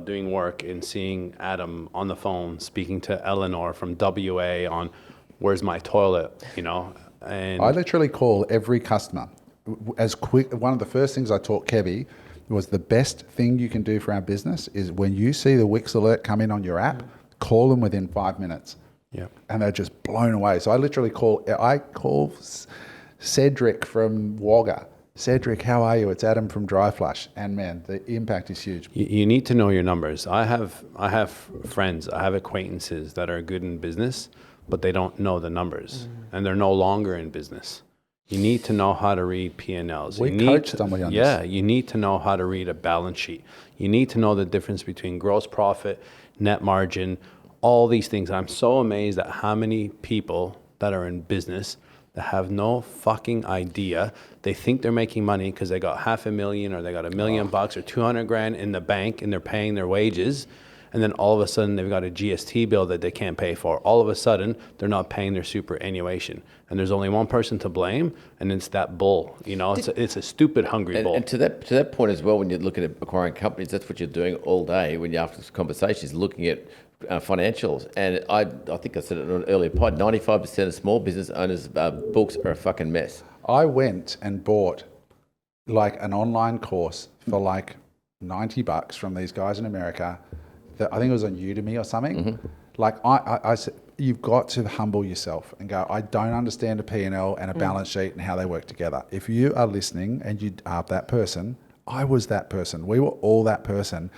S4: doing work and seeing Adam on the phone speaking to Eleanor from WA on where's my toilet, and
S1: I literally call every customer as quick. One of the first things I taught Kevy was the best thing you can do for our business is when you see the Wix alert come in on your app, call them within 5 minutes.
S4: Yeah.
S1: And they're just blown away. So I call Cedric from Wagga. Cedric, how are you? It's Adam from Dry Flush. And man, the impact is huge.
S4: You need to know your numbers. I have friends, I have acquaintances that are good in business, but they don't know the numbers, and they're no longer in business. You need to know how to read P&Ls.
S1: We coach somebody on this.
S4: Yeah, you need to know how to read a balance sheet. You need to know the difference between gross profit, net margin, all these things. I'm so amazed at how many people that are in business that have no fucking idea. They think they're making money because they got $500,000 or they got $1 million bucks or 200 grand in the bank and they're paying their wages. And then all of a sudden they've got a GST bill that they can't pay for. All of a sudden they're not paying their superannuation. And there's only one person to blame, and it's that bull. It's a stupid hungry bull.
S6: And to that point as well, when you're looking at acquiring companies, that's what you're doing all day when you're after this conversation, is looking at financials. And I think I said it in an earlier pod, 95% of small business owners' books are a fucking mess.
S1: I went and bought like an online course for like $90 from these guys in America. I think it was on Udemy or something.
S6: Mm-hmm.
S1: Like I said, you've got to humble yourself and go, I don't understand a P&L and a balance sheet and how they work together. If you are listening and you are that person, I was that person. We were all that person.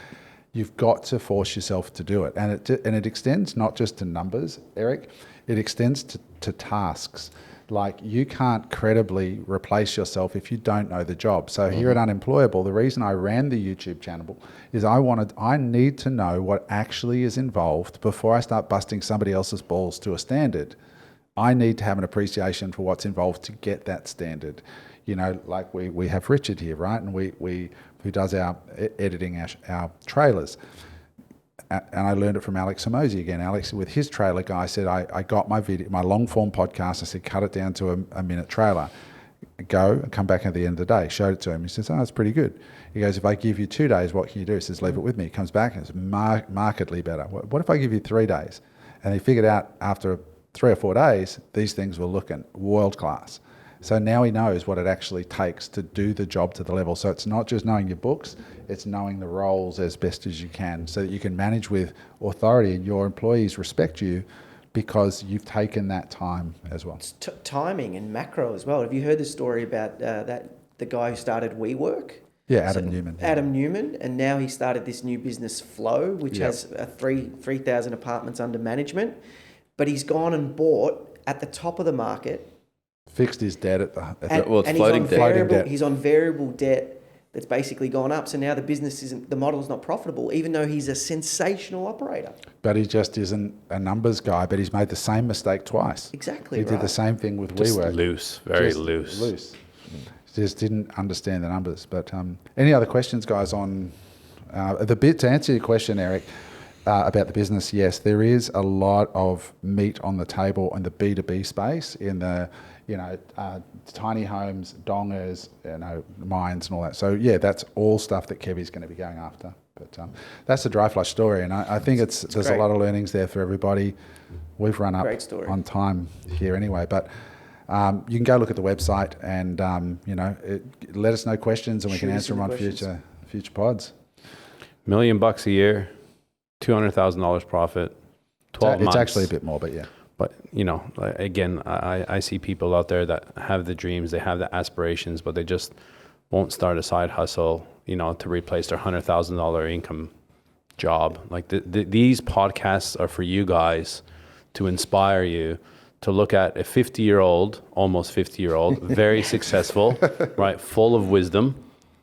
S1: You've got to force yourself to do it. And it extends not just to numbers, Eric, it extends to tasks. Like, you can't credibly replace yourself if you don't know the job. So here at Unemployable, the reason I ran the YouTube channel is I need to know what actually is involved before I start busting somebody else's balls to a standard. I need to have an appreciation for what's involved to get that standard. Like we have Richard here, right? And who does our editing, our trailers. And I learned it from Alex Hormozi again. Alex, with his trailer guy, said, I got my video, my long form podcast. I said, cut it down to a minute trailer. Go and come back at the end of the day. Showed it to him. He says, it's pretty good. He goes, if I give you 2 days, what can you do? He says, leave it with me. He comes back and it's markedly better. What if I give you 3 days? And he figured out after 3 or 4 days, these things were looking world class. So now he knows what it actually takes to do the job to the level. So it's not just knowing your books, it's knowing the roles as best as you can so that you can manage with authority and your employees respect you because you've taken that time as well.
S3: It's timing and macro as well. Have you heard the story about the guy who started WeWork?
S1: Yeah, Adam Newman.
S3: Adam Newman, and now he started this new business, Flow, which has 3,000 apartments under management. But he's gone and bought at the top of the market.
S1: Fixed his debt at the
S6: Well, it's floating debt.
S3: He's on variable debt that's basically gone up. So now the model's not profitable, even though he's a sensational operator.
S1: But he just isn't a numbers guy, but he's made the same mistake twice.
S3: Exactly
S1: He
S3: right.
S1: did the same thing with
S4: Just
S1: WeWork.
S4: loose, very
S1: Just
S4: loose.
S1: Just didn't understand the numbers. But any other questions, guys, on the bit to answer your question, Eric, about the business? Yes, there is a lot of meat on the table in the B2B space, in the tiny homes, dongers, mines and all that. So yeah, that's all stuff that Kevy's going to be going after. But that's the Dry Flush story, and I think there's
S3: great.
S1: a lot of learnings there for everybody. we've run up
S3: Great story.
S1: on time here anyway, but you can go look at the website and let us know questions and we
S3: Shoot
S1: can
S3: us
S1: answer them
S3: any
S1: on
S3: questions.
S1: future pods.
S4: $1 million a year, $200,000 profit, 12 months.
S1: It's actually a bit more, but yeah.
S4: But, again, I see people out there that have the dreams, they have the aspirations, but they just won't start a side hustle, to replace their $100,000 income job. Like these podcasts are for you guys to inspire you to look at a 50-year-old, almost 50-year-old, very successful, right, full of wisdom,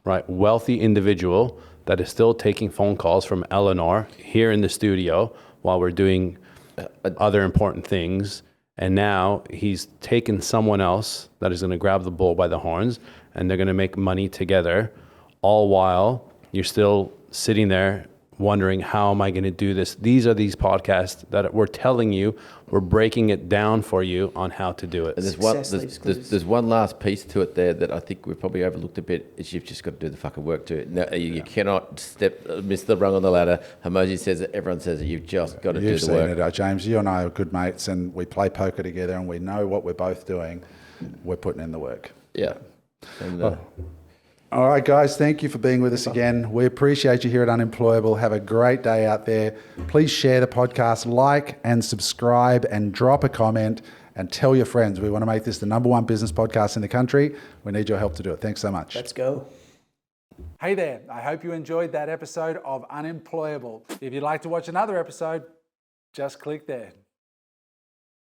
S4: right, wealthy individual that is still taking phone calls from Eleanor here in the studio while we're doing other important things. And now he's taken someone else that is going to grab the bull by the horns and they're going to make money together, all while you're still sitting there wondering, how am I going to do this? These are these podcasts that we're telling you, we're breaking it down for you on how to do it.
S6: And there's one last piece to it there that I think we've probably overlooked a bit, is you've just got to do the fucking work to it. No, you cannot miss the rung on the ladder. Hamoji says it, everyone says it, you've just got to do the work.
S1: You've seen it, James. You and I are good mates and we play poker together and we know what we're both doing. We're putting in the work.
S6: Yeah. And,
S1: all right, guys, thank you for being with us again. We appreciate you here at Unemployable. Have a great day out there. Please share the podcast, like and subscribe, and drop a comment and tell your friends. We want to make this the #1 business podcast in the country. We need your help to do it. Thanks so much.
S3: Let's go.
S5: Hey there, I hope you enjoyed that episode of Unemployable. If you'd like to watch another episode, just click there.